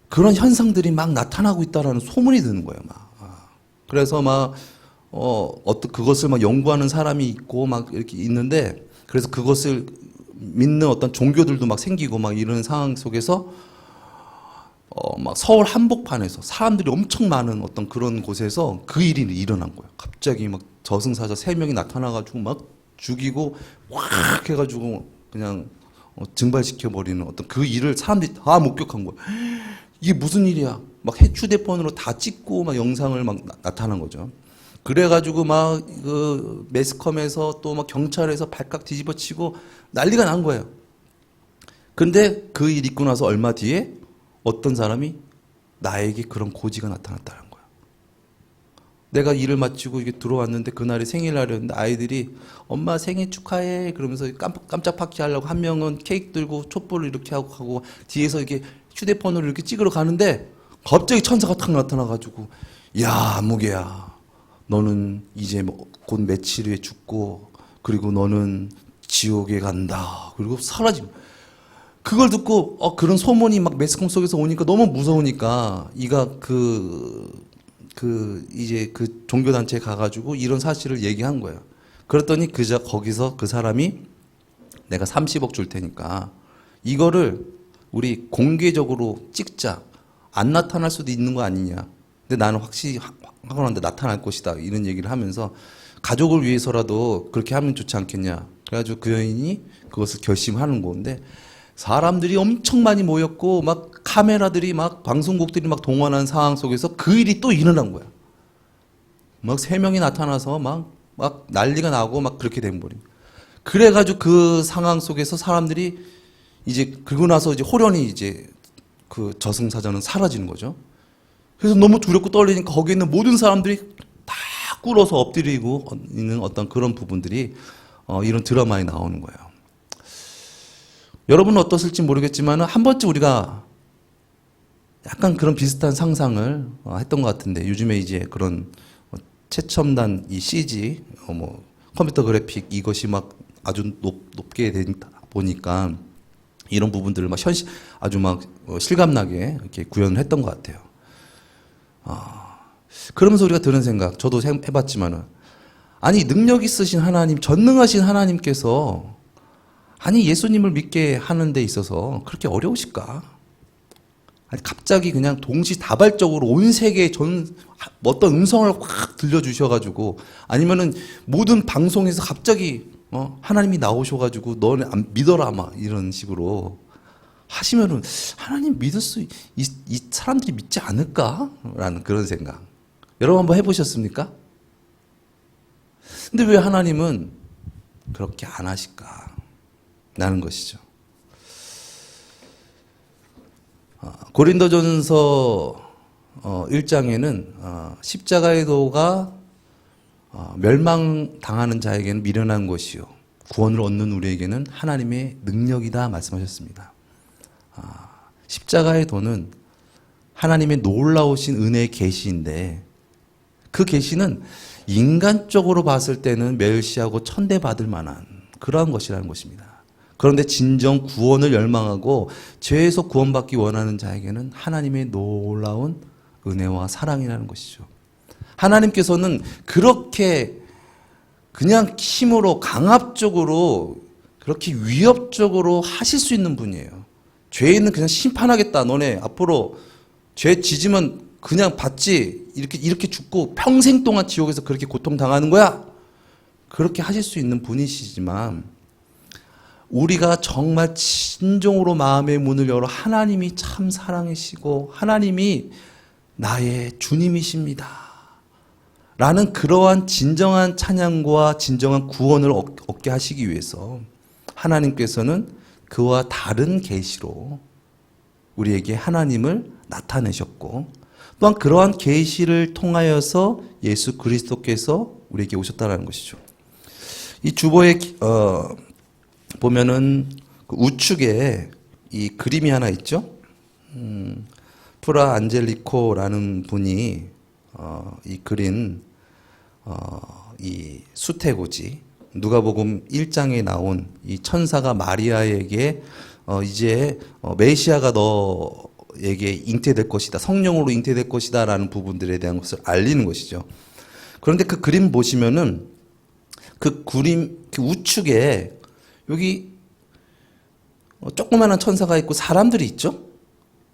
Speaker 1: 그런 현상들이 막 나타나고 있다라는 소문이 드는 거예요. 막 그래서 막 그것을 막 연구하는 사람이 있고 막 이렇게 있는데 그래서 그것을 믿는 어떤 종교들도 막 생기고 막 이런 상황 속에서 막 서울 한복판에서 사람들이 엄청 많은 어떤 그런 곳에서 그 일이 일어난 거예요. 갑자기 막 저승사자 3명이 나타나가지고 막 죽이고 확 해가지고 그냥 증발시켜버리는 어떤 그 일을 사람들이 다 목격한 거예요. 이게 무슨 일이야? 막 휴대폰으로 다 찍고 막 영상을 막 나타난 거죠. 그래가지고 막 그 매스컴에서 또 막 경찰에서 발칵 뒤집어치고 난리가 난 거예요. 근데 그 일 있고 나서 얼마 뒤에 어떤 사람이 나에게 그런 고지가 나타났다는 거야. 내가 일을 마치고 이게 들어왔는데 그날이 생일날이었는데 아이들이 엄마 생일 축하해 그러면서 깜짝 파티 하려고 한 명은 케이크 들고 촛불을 이렇게 하고 뒤에서 이렇게 휴대폰으로 이렇게 찍으러 가는데 갑자기 천사가 탁 나타나가지고 야 무게야 너는 이제 곧 며칠 후에 죽고 그리고 너는 지옥에 간다 그리고 사라짐. 그걸 듣고 그런 소문이 막 매스컴 속에서 오니까 너무 무서우니까 이가 이제 그 종교단체에 가가지고 이런 사실을 얘기한 거예요. 그랬더니 거기서 그 사람이 내가 30억 줄 테니까 이거를 우리 공개적으로 찍자. 안 나타날 수도 있는 거 아니냐. 근데 나는 확실히 하고는데 나타날 것이다. 이런 얘기를 하면서 가족을 위해서라도 그렇게 하면 좋지 않겠냐. 그래가지고 그 여인이 그것을 결심하는 건데 사람들이 엄청 많이 모였고 막 카메라들이 막 방송국들이 막 동원한 상황 속에서 그 일이 또 일어난 거야. 막 3명이 나타나서 막 난리가 나고 막 그렇게 된 거리. 그래가지고 그 상황 속에서 사람들이 이제 그러고 나서 이제 호련히 이제 그 저승사자는 사라지는 거죠. 그래서 너무 두렵고 떨리니까 거기 있는 모든 사람들이 다 꿇어서 엎드리고 있는 어떤 그런 부분들이 이런 드라마에 나오는 거예요. 여러분은 어떠실지 모르겠지만 한 번쯤 우리가 약간 그런 비슷한 상상을 했던 것 같은데 요즘에 이제 그런 최첨단 이 CG, 컴퓨터 그래픽 이것이 막 아주 높게 되다 보니까 이런 부분들을 막 아주 막 실감나게 이렇게 구현을 했던 것 같아요. 그러면서 우리가 드는 생각, 저도 해봤지만은 아니 능력 있으신 하나님, 전능하신 하나님께서 아니 예수님을 믿게 하는 데 있어서 그렇게 어려우실까? 아니 갑자기 그냥 동시다발적으로 온 세계에 어떤 음성을 확 들려주셔가지고 아니면은 모든 방송에서 갑자기 하나님이 나오셔가지고 너네 안 믿어라 막 이런 식으로 하시면은 하나님 믿을 이 사람들이 믿지 않을까? 라는 그런 생각. 여러분 한번 해보셨습니까? 근데 왜 하나님은 그렇게 안 하실까? 라는 것이죠. 고린도전서 1장에는 십자가의 도가 멸망당하는 자에게는 미련한 것이요 구원을 얻는 우리에게는 하나님의 능력이다 말씀하셨습니다. 십자가의 도는 하나님의 놀라우신 은혜의 계시인데 그 계시는 인간적으로 봤을 때는 멸시하고 천대받을 만한 그러한 것이라는 것입니다. 그런데 진정 구원을 열망하고 죄에서 구원받기 원하는 자에게는 하나님의 놀라운 은혜와 사랑이라는 것이죠. 하나님께서는 그렇게 그냥 힘으로 강압적으로 그렇게 위협적으로 하실 수 있는 분이에요. 죄인은 그냥 심판하겠다. 너네 앞으로 죄 지지면 그냥 받지. 이렇게 죽고 평생 동안 지옥에서 그렇게 고통당하는 거야. 그렇게 하실 수 있는 분이시지만 우리가 정말 진정으로 마음의 문을 열어 하나님이 참 사랑이시고 하나님이 나의 주님이십니다. 라는 그러한 진정한 찬양과 진정한 구원을 얻게 하시기 위해서 하나님께서는 그와 다른 계시로 우리에게 하나님을 나타내셨고 또한 그러한 계시를 통하여서 예수 그리스도께서 우리에게 오셨다는 것이죠. 이 주보에 보면은 그 우측에 이 그림이 하나 있죠. 프라 안젤리코라는 분이 이 그린 이 수태고지 누가복음 1장에 나온 이 천사가 마리아에게 이제 메시아가 너에게 잉태될 것이다. 성령으로 잉태될 것이다 라는 부분들에 대한 것을 알리는 것이죠. 그런데 그 그림 보시면은 그 그림 그 우측에 여기 조그마한 천사가 있고 사람들이 있죠?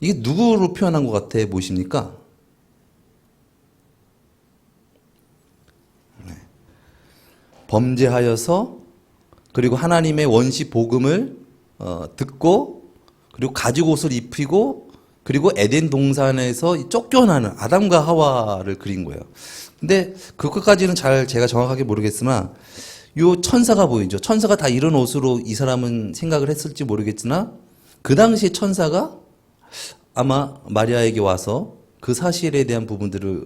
Speaker 1: 이게 누구로 표현한 것 같아 보십니까? 네. 범죄하여서 그리고 하나님의 원시 복음을 듣고 그리고 가죽 옷을 입히고 그리고 에덴 동산에서 쫓겨나는 아담과 하와를 그린 거예요. 근데 그것까지는 제가 정확하게 모르겠으나 요 천사가 보이죠. 천사가 다 이런 옷으로 이 사람은 생각을 했을지 모르겠으나 그 당시에 천사가 아마 마리아에게 와서 그 사실에 대한 부분들을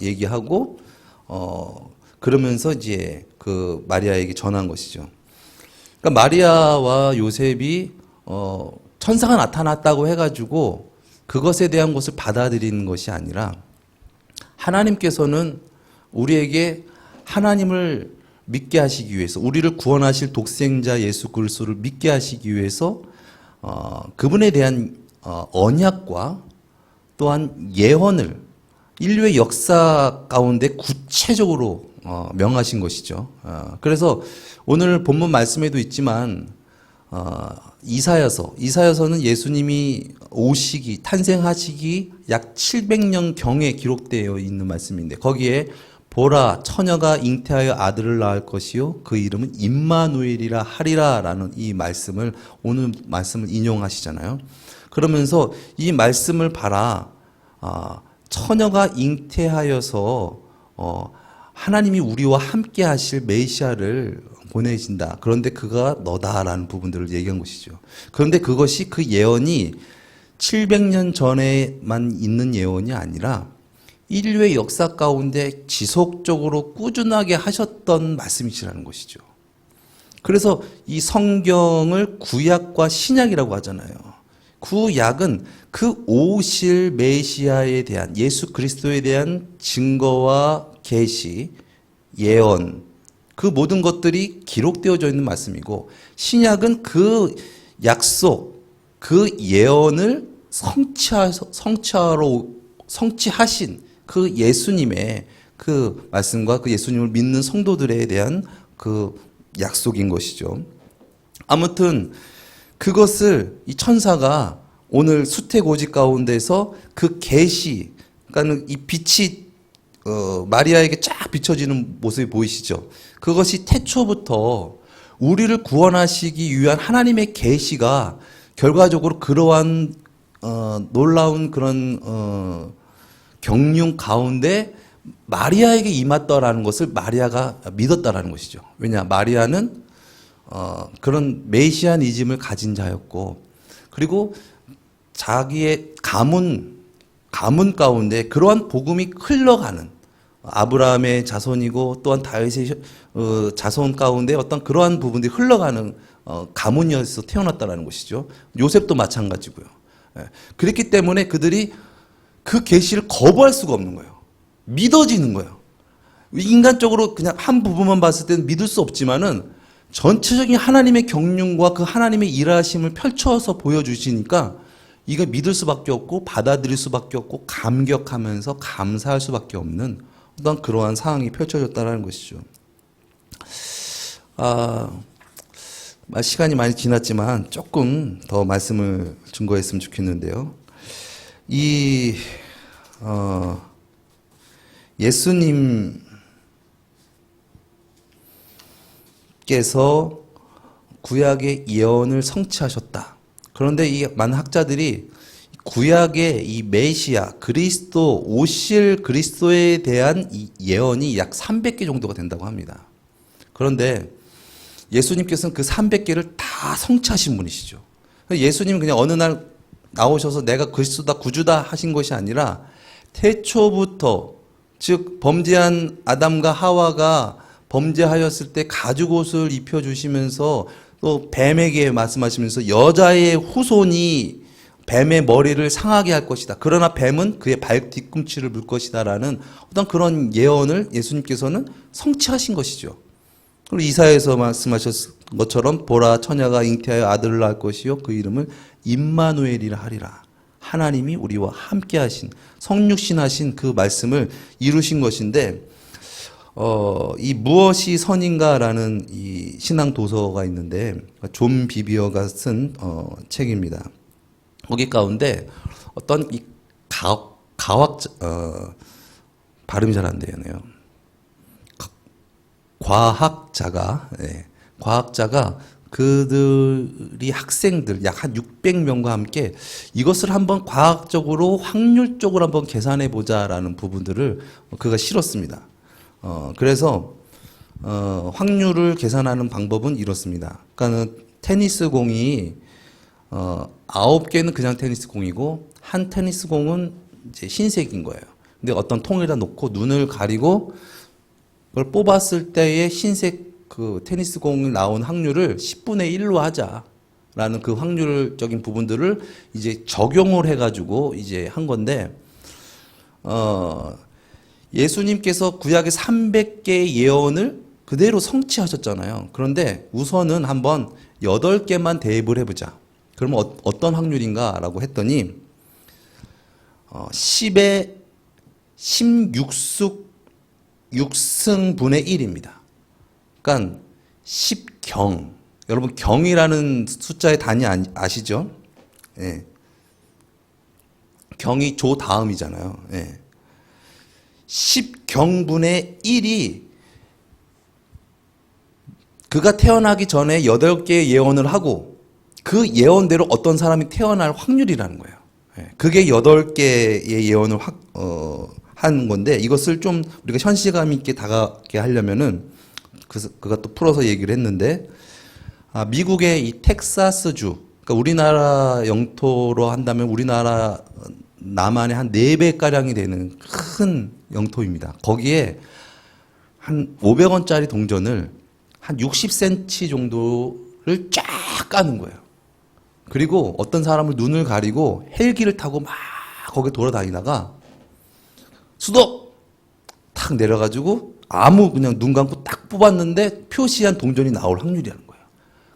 Speaker 1: 얘기하고 그러면서 이제 그 마리아에게 전한 것이죠. 그러니까 마리아와 요셉이 천사가 나타났다고 해가지고 그것에 대한 것을 받아들이는 것이 아니라 하나님께서는 우리에게 하나님을 믿게 하시기 위해서 우리를 구원하실 독생자 예수 그리스도를 믿게 하시기 위해서 그분에 대한 언약과 또한 예언을 인류의 역사 가운데 구체적으로 명하신 것이죠. 그래서 오늘 본문 말씀에도 있지만 이사야서는 예수님이 오시기 탄생하시기 약 700년 경에 기록되어 있는 말씀인데 거기에 보라 처녀가 잉태하여 아들을 낳을 것이요 그 이름은 임마누엘이라 하리라라는 이 말씀을 오늘 말씀을 인용하시잖아요. 그러면서 이 말씀을 봐라. 처녀가 잉태하여서 하나님이 우리와 함께 하실 메시아를 보내신다. 그런데 그가 너다라는 부분들을 얘기한 것이죠. 그런데 그것이 그 예언이 700년 전에만 있는 예언이 아니라 인류의 역사 가운데 지속적으로 꾸준하게 하셨던 말씀이시라는 것이죠. 그래서 이 성경을 구약과 신약이라고 하잖아요. 구약은 그 오실 메시아에 대한 예수 그리스도에 대한 증거와 계시, 예언 그 모든 것들이 기록되어져 있는 말씀이고 신약은 그 약속, 그 예언을 성취하신 그 예수님의 그 말씀과 그 예수님을 믿는 성도들에 대한 그 약속인 것이죠. 아무튼 그것을 이 천사가 오늘 수태고지 가운데서 그 계시, 그러니까 이 빛이 마리아에게 쫙 비춰지는 모습이 보이시죠? 그것이 태초부터 우리를 구원하시기 위한 하나님의 계시가 결과적으로 그러한 놀라운 그런 경륜 가운데 마리아에게 임했다라는 것을 마리아가 믿었다라는 것이죠. 왜냐? 마리아는 그런 메시아니즘을 가진 자였고 그리고 자기의 가문 가운데 그러한 복음이 흘러가는 아브라함의 자손이고 또한 다윗의 자손 가운데 어떤 그러한 부분들이 흘러가는 가문이어서 태어났다라는 것이죠. 요셉도 마찬가지고요. 예. 그렇기 때문에 그들이 그 계시를 거부할 수가 없는 거예요. 믿어지는 거예요. 인간적으로 그냥 한 부분만 봤을 때는 믿을 수 없지만은 전체적인 하나님의 경륜과 그 하나님의 일하심을 펼쳐서 보여주시니까 이거 믿을 수밖에 없고 받아들일 수밖에 없고 감격하면서 감사할 수밖에 없는 어떤 그러한 상황이 펼쳐졌다는 것이죠. 시간이 많이 지났지만 조금 더 말씀을 증거했으면 좋겠는데요. 예수님께서 구약의 예언을 성취하셨다. 그런데 이 많은 학자들이 구약의 이 메시아, 그리스도, 오실 그리스도에 대한 이 예언이 약 300개 정도가 된다고 합니다. 그런데 예수님께서는 그 300개를 다 성취하신 분이시죠. 예수님은 그냥 어느 날 나오셔서 내가 그리스도다, 구주다 하신 것이 아니라 태초부터, 즉 범죄한 아담과 하와가 범죄하였을 때 가죽옷을 입혀주시면서 또 뱀에게 말씀하시면서 여자의 후손이 뱀의 머리를 상하게 할 것이다. 그러나 뱀은 그의 발 뒤꿈치를 물 것이다라는 어떤 그런 예언을 예수님께서는 성취하신 것이죠. 그리고 이사야에서 말씀하셨 것처럼 보라 처녀가 잉태하여 아들을 낳을 것이요 그 이름을 임마누엘이라 하리라. 하나님이 우리와 함께 하신 성육신 하신 그 말씀을 이루신 것인데 이 무엇이 선인가라는 이 신앙 도서가 있는데 존 비비어가 쓴 책입니다. 거기 가운데 어떤 이 과학자 발음이 잘 안 되네요. 과학자가 그들이 학생들 약 한 600명과 함께 이것을 한번 과학적으로 확률적으로 한번 계산해 보자라는 부분들을 그가 실었습니다. 그래서 확률을 계산하는 방법은 이렇습니다. 그러니까 테니스 공이 9개는 그냥 테니스 공이고 한 테니스 공은 이제 흰색인 거예요. 근데 어떤 통에다 놓고 눈을 가리고 그걸 뽑았을 때의 흰색 그 테니스 공이 나온 확률을 10분의 1로 하자라는 그 확률적인 부분들을 이제 적용을 해가지고 이제 한 건데, 예수님께서 구약의 300개의 예언을 그대로 성취하셨잖아요. 그런데 우선은 한번 8개만 대입을 해보자. 그러면 어떤 확률인가라고 했더니 10의 16승분의 1입니다. 그러니까 10경. 여러분 경이라는 숫자의 단위 아시죠? 예. 경이 조 다음이잖아요. 예. 10경분의 1이 그가 태어나기 전에 8개의 예언을 하고 그 예언대로 어떤 사람이 태어날 확률이라는 거예요. 그게 8개의 예언을 한 건데 이것을 좀 우리가 현실감 있게 다가게 하려면은 그가 또 풀어서 얘기를 했는데 미국의 이 텍사스주, 그러니까 우리나라 영토로 한다면 우리나라 남한의 한 4배가량이 되는 큰 영토입니다. 거기에 한 500원짜리 동전을 한 60cm 정도를 쫙 까는 거예요. 그리고 어떤 사람을 눈을 가리고 헬기를 타고 막 거기 돌아다니다가 수도 탁 내려가지고 그냥 눈 감고 딱 뽑았는데 표시한 동전이 나올 확률이라는 거예요.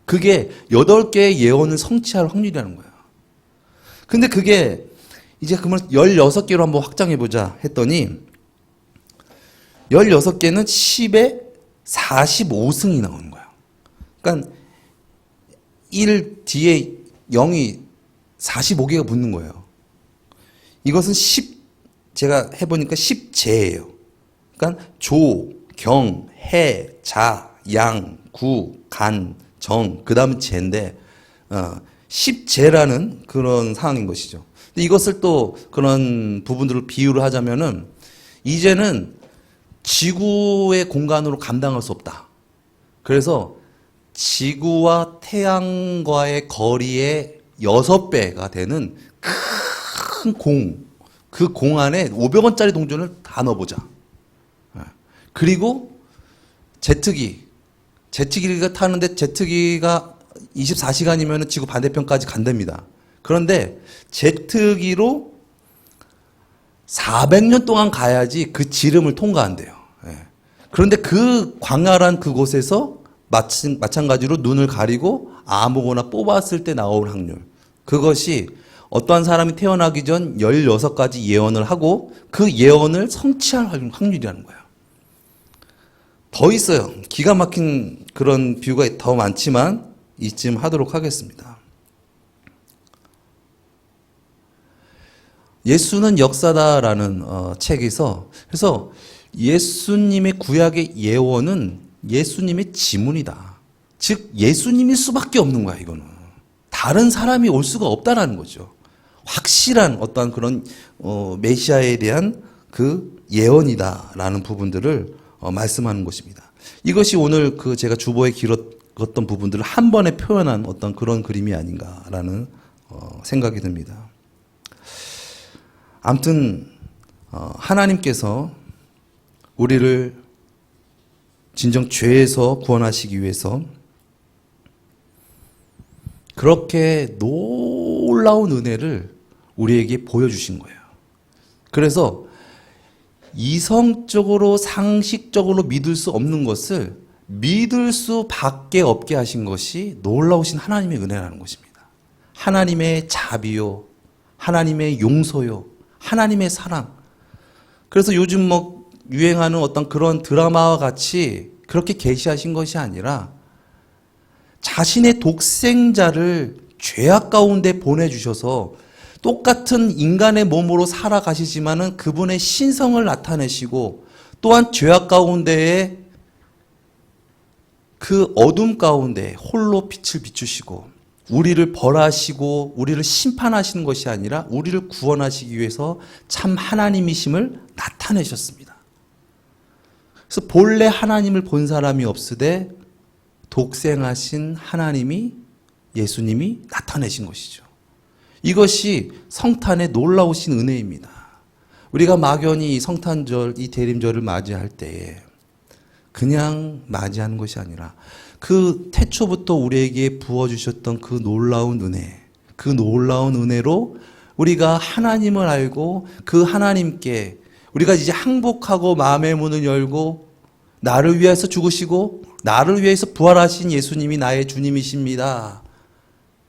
Speaker 1: 그게 8개의 예언을 성취할 확률이라는 거예요. 근데 그게 이제 그러면 16개로 한번 확장해보자 했더니 16개는 10에 45승이 나오는 거예요. 그러니까 1 뒤에 0이 45개가 붙는 거예요. 이것은 제가 해보니까 10제예요. 그러니까 조, 경, 해, 자, 양, 구, 간, 정, 그 다음 제인데 10제라는 그런 상황인 것이죠. 근데 이것을 또 그런 부분들을 비유를 하자면은 이제는 지구의 공간으로 감당할 수 없다. 그래서 지구와 태양과의 거리의 6배가 되는 큰 공, 그 공 안에 500원짜리 동전을 다 넣어보자. 그리고 제트기가 타는데 제트기가 24시간이면 지구 반대편까지 간답니다. 그런데 제트기로 400년 동안 가야지 그 지름을 통과한대요. 예. 그런데 그 광활한 그곳에서 마찬가지로 눈을 가리고 아무거나 뽑았을 때 나올 확률. 그것이 어떠한 사람이 태어나기 전 16가지 예언을 하고 그 예언을 성취할 확률이라는 거예요. 더 있어요. 기가 막힌 그런 비유가 더 많지만 이쯤 하도록 하겠습니다. 예수는 역사다라는 책에서 그래서 예수님의 구약의 예언은 예수님의 지문이다. 즉 예수님일 수밖에 없는 거야. 이거는 다른 사람이 올 수가 없다라는 거죠. 확실한 어떤 그런 메시아에 대한 그 예언이다라는 부분들을 말씀하는 것입니다. 이것이 오늘 그 제가 주보에 길었던 부분들을 한 번에 표현한 어떤 그런 그림이 아닌가라는 생각이 듭니다. 아무튼 하나님께서 우리를 진정 죄에서 구원하시기 위해서 그렇게 놀라운 은혜를 우리에게 보여주신 거예요. 그래서 이성적으로 상식적으로 믿을 수 없는 것을 믿을 수밖에 없게 하신 것이 놀라우신 하나님의 은혜라는 것입니다. 하나님의 자비요, 하나님의 용서요, 하나님의 사랑. 그래서 요즘 뭐 유행하는 어떤 그런 드라마와 같이 그렇게 계시하신 것이 아니라 자신의 독생자를 죄악 가운데 보내주셔서 똑같은 인간의 몸으로 살아가시지만은 그분의 신성을 나타내시고 또한 죄악 가운데에 그 어둠 가운데 홀로 빛을 비추시고 우리를 벌하시고 우리를 심판하시는 것이 아니라 우리를 구원하시기 위해서 참 하나님이심을 나타내셨습니다. 그래서 본래 하나님을 본 사람이 없으되 독생하신 하나님이 예수님이 나타내신 것이죠. 이것이 성탄의 놀라우신 은혜입니다. 우리가 막연히 이 성탄절, 이 대림절을 맞이할 때에 그냥 맞이하는 것이 아니라 그 태초부터 우리에게 부어주셨던 그 놀라운 은혜, 그 놀라운 은혜로 우리가 하나님을 알고 그 하나님께 우리가 이제 항복하고 마음의 문을 열고 나를 위해서 죽으시고 나를 위해서 부활하신 예수님이 나의 주님이십니다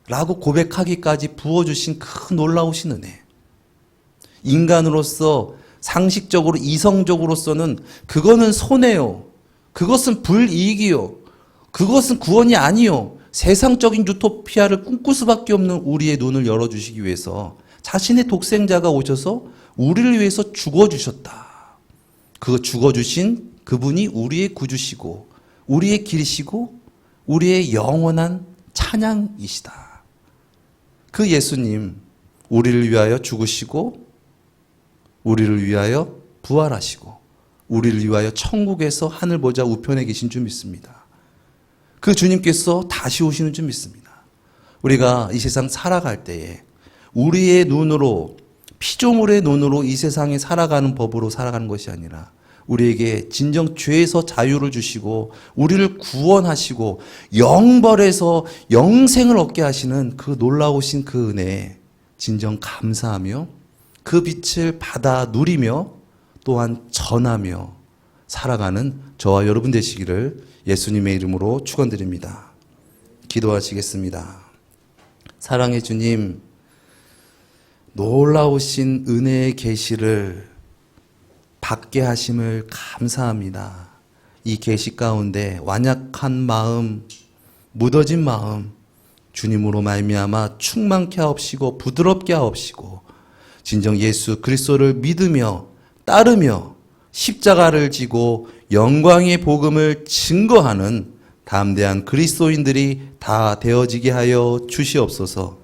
Speaker 1: 라고 고백하기까지 부어주신 그 놀라우신 은혜. 인간으로서 상식적으로 이성적으로서는 그거는 손해요. 그것은 불이익이요. 그것은 구원이 아니요. 세상적인 유토피아를 꿈꿀 수밖에 없는 우리의 눈을 열어주시기 위해서 자신의 독생자가 오셔서 우리를 위해서 죽어주셨다. 그 죽어주신 그분이 우리의 구주시고 우리의 길이시고 우리의 영원한 찬양이시다. 그 예수님 우리를 위하여 죽으시고 우리를 위하여 부활하시고 우리를 위하여 천국에서 하늘 보좌 우편에 계신 줄 믿습니다. 그 주님께서 다시 오시는 줄 믿습니다. 우리가 이 세상 살아갈 때에 우리의 눈으로 피조물의 눈으로 이 세상에 살아가는 법으로 살아가는 것이 아니라 우리에게 진정 죄에서 자유를 주시고 우리를 구원하시고 영벌에서 영생을 얻게 하시는 그 놀라우신 그 은혜에 진정 감사하며 그 빛을 받아 누리며 또한 전하며 살아가는 저와 여러분 되시기를 예수님의 이름으로 축원드립니다. 기도하시겠습니다. 사랑의 주님, 놀라우신 은혜의 계시를 받게 하심을 감사합니다. 이 계시 가운데 완약한 마음, 무뎌진 마음 주님으로 말미암아 충만케 하옵시고 부드럽게 하옵시고 진정 예수 그리스도를 믿으며 따르며 십자가를 지고 영광의 복음을 증거하는 담대한 그리스도인들이 다 되어지게 하여 주시옵소서.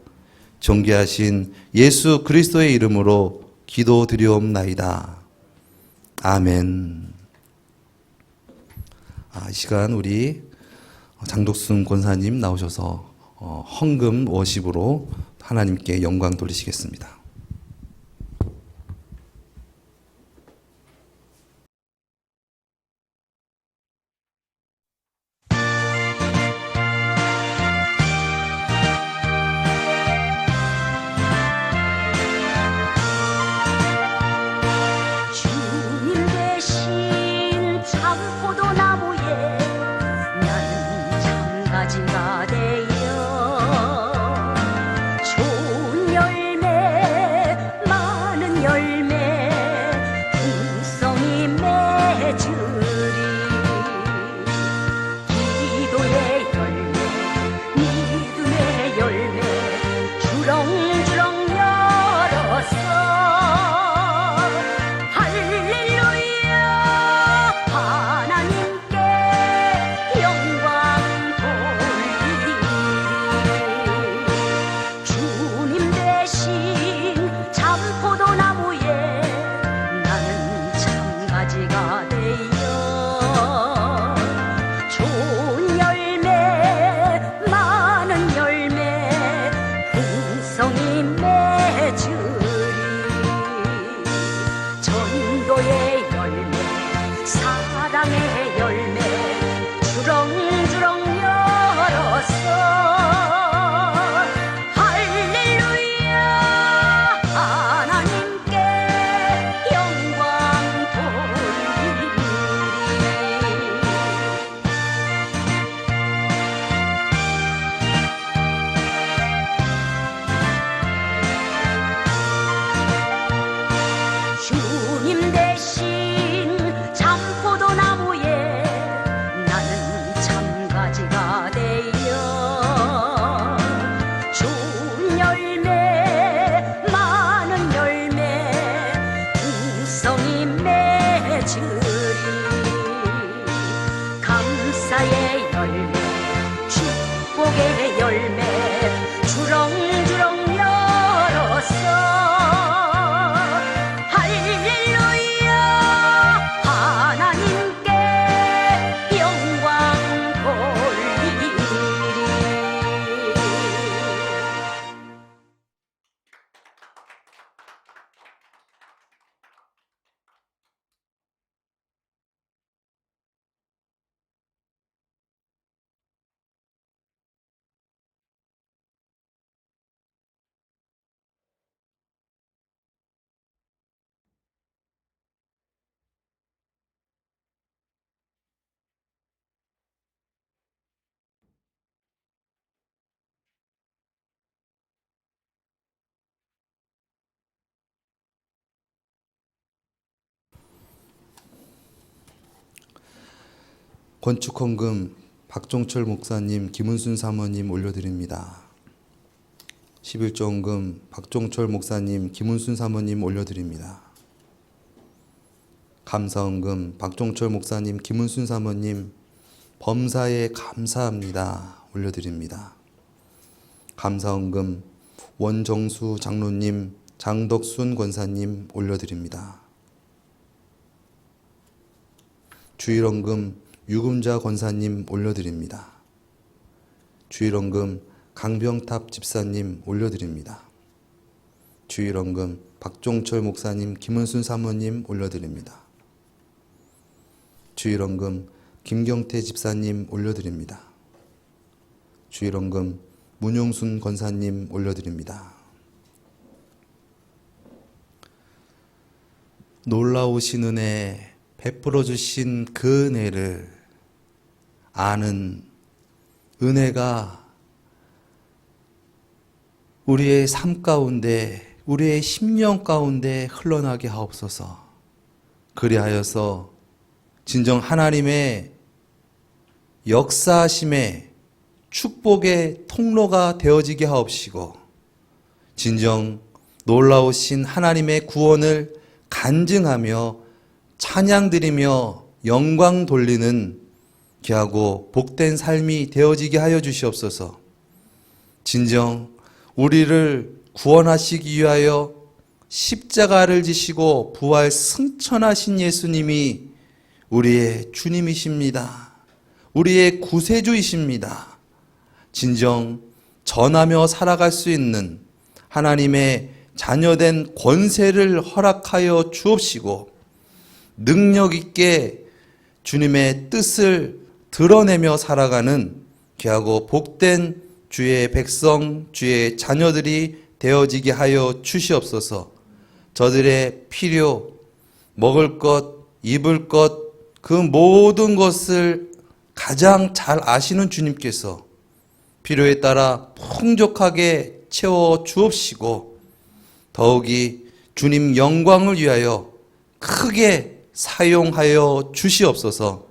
Speaker 1: 존귀하신 예수 그리스도의 이름으로 기도드리옵나이다. 아멘. 이 시간 우리 장독순 권사님 나오셔서 헌금 워십으로 하나님께 영광 돌리시겠습니다.
Speaker 6: 세상의 열매 주렁주렁 열었어. 할렐루야 하나님께 영광 돌리리. 주님 대신 참포도 나무에 나는 참가지가 되어 좋은 열매 많은 열매 풍성히 맺으리. 감사의 열매 축복의 열매 주렁주렁 열었어. 할렐루야 하나님께 영광 돌리리.
Speaker 1: 건축헌금 박종철 목사님, 김은순 사모님 올려드립니다. 11조 헌금 박종철 목사님, 김은순 사모님 올려드립니다. 감사헌금 박종철 목사님, 김은순 사모님 범사에 감사합니다 올려드립니다. 감사헌금 원정수 장로님, 장덕순 권사님 올려드립니다. 주일헌금 유금자 권사님 올려드립니다. 주일헌금 강병탑 집사님 올려드립니다. 주일헌금 박종철 목사님, 김은순 사모님 올려드립니다. 주일헌금 김경태 집사님 올려드립니다. 주일헌금 문용순 권사님 올려드립니다. 놀라우신 은혜 베풀어 주신 그 은혜를 아는 은혜가 우리의 삶 가운데, 우리의 심령 가운데 흘러나게 하옵소서. 그리하여서 진정 하나님의 역사하심의 축복의 통로가 되어지게 하옵시고, 진정 놀라우신 하나님의 구원을 간증하며 찬양드리며 영광 돌리는 귀하고 복된 삶이 되어지게 하여 주시옵소서. 진정 우리를 구원하시기 위하여 십자가를 지시고 부활 승천하신 예수님이 우리의 주님이십니다. 우리의 구세주이십니다. 진정 전하며 살아갈 수 있는 하나님의 자녀된 권세를 허락하여 주옵시고, 능력 있게 주님의 뜻을 드러내며 살아가는 귀하고 복된 주의 백성, 주의 자녀들이 되어지게 하여 주시옵소서. 저들의 필요, 먹을 것, 입을 것, 그 모든 것을 가장 잘 아시는 주님께서 필요에 따라 풍족하게 채워 주옵시고, 더욱이 주님 영광을 위하여 크게 사용하여 주시옵소서.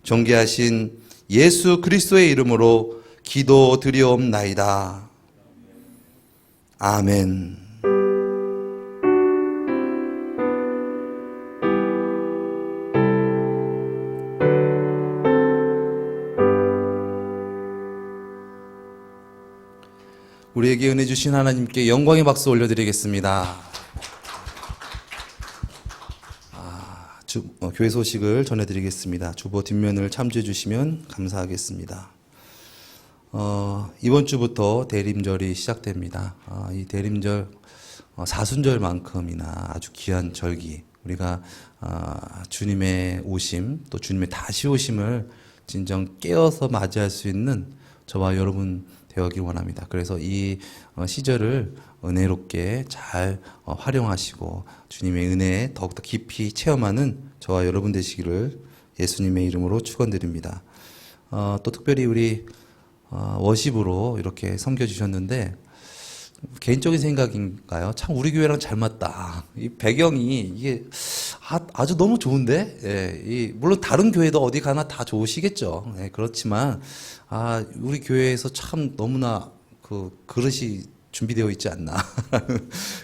Speaker 1: 존귀하신 예수 그리스도의 이름으로 기도드리옵나이다. 아멘. 우리에게 은혜 주신 하나님께 영광의 박수 올려드리겠습니다. 교회 소식을 전해드리겠습니다. 주보 뒷면을 참조해 주시면 감사하겠습니다. 이번 주부터 대림절이 시작됩니다. 이 대림절 사순절만큼이나 아주 귀한 절기, 우리가 주님의 오심, 또 주님의 다시 오심을 진정 깨어서 맞이할 수 있는 저와 여러분 되어길 원합니다. 그래서 이 시절을 은혜롭게 잘 활용하시고 주님의 은혜에 더욱더 깊이 체험하는 저와 여러분 되시기를 예수님의 이름으로 축원드립니다. 또 특별히 우리 워십으로 이렇게 섬겨주셨는데 개인적인 생각인가요? 참 우리 교회랑 잘 맞다. 이 배경이 이게 아주 너무 좋은데, 예, 물론 다른 교회도 어디 가나 다 좋으시겠죠. 예, 그렇지만 우리 교회에서 참 너무나 그 그릇이 준비되어 있지 않나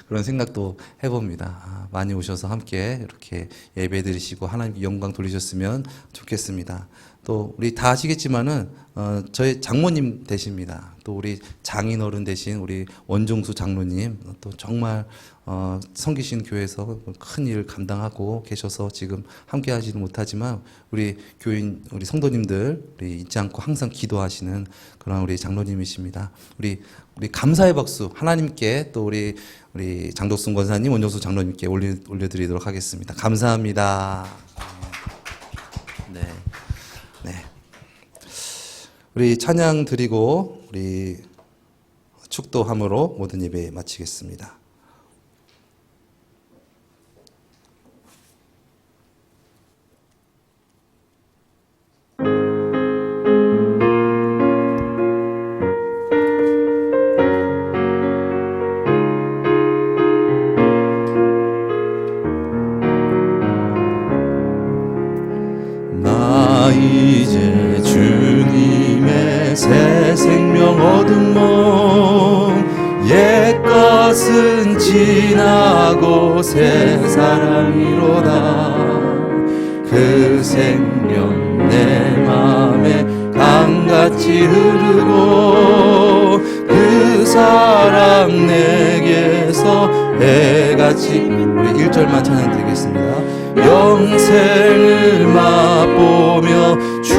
Speaker 1: 그런 생각도 해봅니다. 많이 오셔서 함께 이렇게 예배 드리시고 하나님께 영광 돌리셨으면 좋겠습니다. 또 우리 다 아시겠지만은 저희 장모님 되십니다. 또 우리 장인어른 되신 우리 원종수 장로님 또 정말 섬기신 교회에서 큰 일 감당하고 계셔서 지금 함께 하지는 못하지만 우리 교인 우리 성도님들 우리 잊지 않고 항상 기도하시는 그런 우리 장로님이십니다. 우리 감사의 박수 하나님께 또 우리 장덕순 권사님 원종수 장로님께 올려드리도록 하겠습니다. 감사합니다. 네. 우리 찬양 드리고 우리 축도함으로 모든 예배 마치겠습니다.
Speaker 3: 나 이제 주님의 새 생명 얻은 몸 옛것은 지나고 새 사랑이로다 그 생명 내 맘에 강같이 흐르고 그 사랑 내게서 해같이 우리 1절만 찬양 드리겠습니다. 영생을 맛보며 주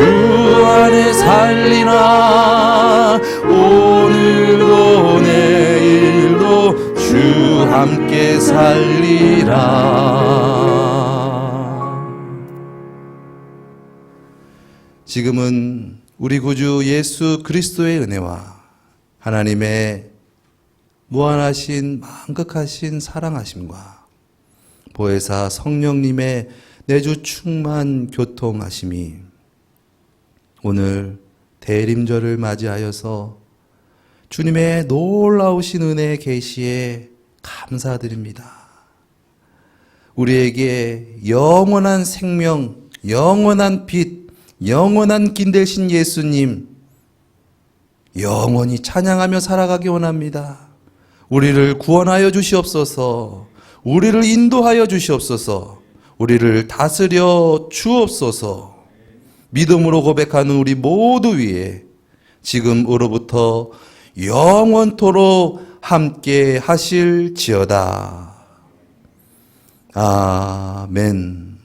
Speaker 3: 안에 살리라 오늘도 내일도 주 함께 살리라.
Speaker 1: 지금은 우리 구주 예수 그리스도의 은혜와 하나님의 무한하신 만극하신 사랑하심과 보혜사 성령님의 내주 충만 교통하심이 오늘 대림절을 맞이하여서 주님의 놀라우신 은혜의 계시에 감사드립니다. 우리에게 영원한 생명, 영원한 빛, 영원한 긴 되신 예수님 영원히 찬양하며 살아가기 원합니다. 우리를 구원하여 주시옵소서. 우리를 인도하여 주시옵소서. 우리를 다스려 주옵소서. 믿음으로 고백하는 우리 모두 위에 지금으로부터 영원토록 함께 하실지어다. 아멘.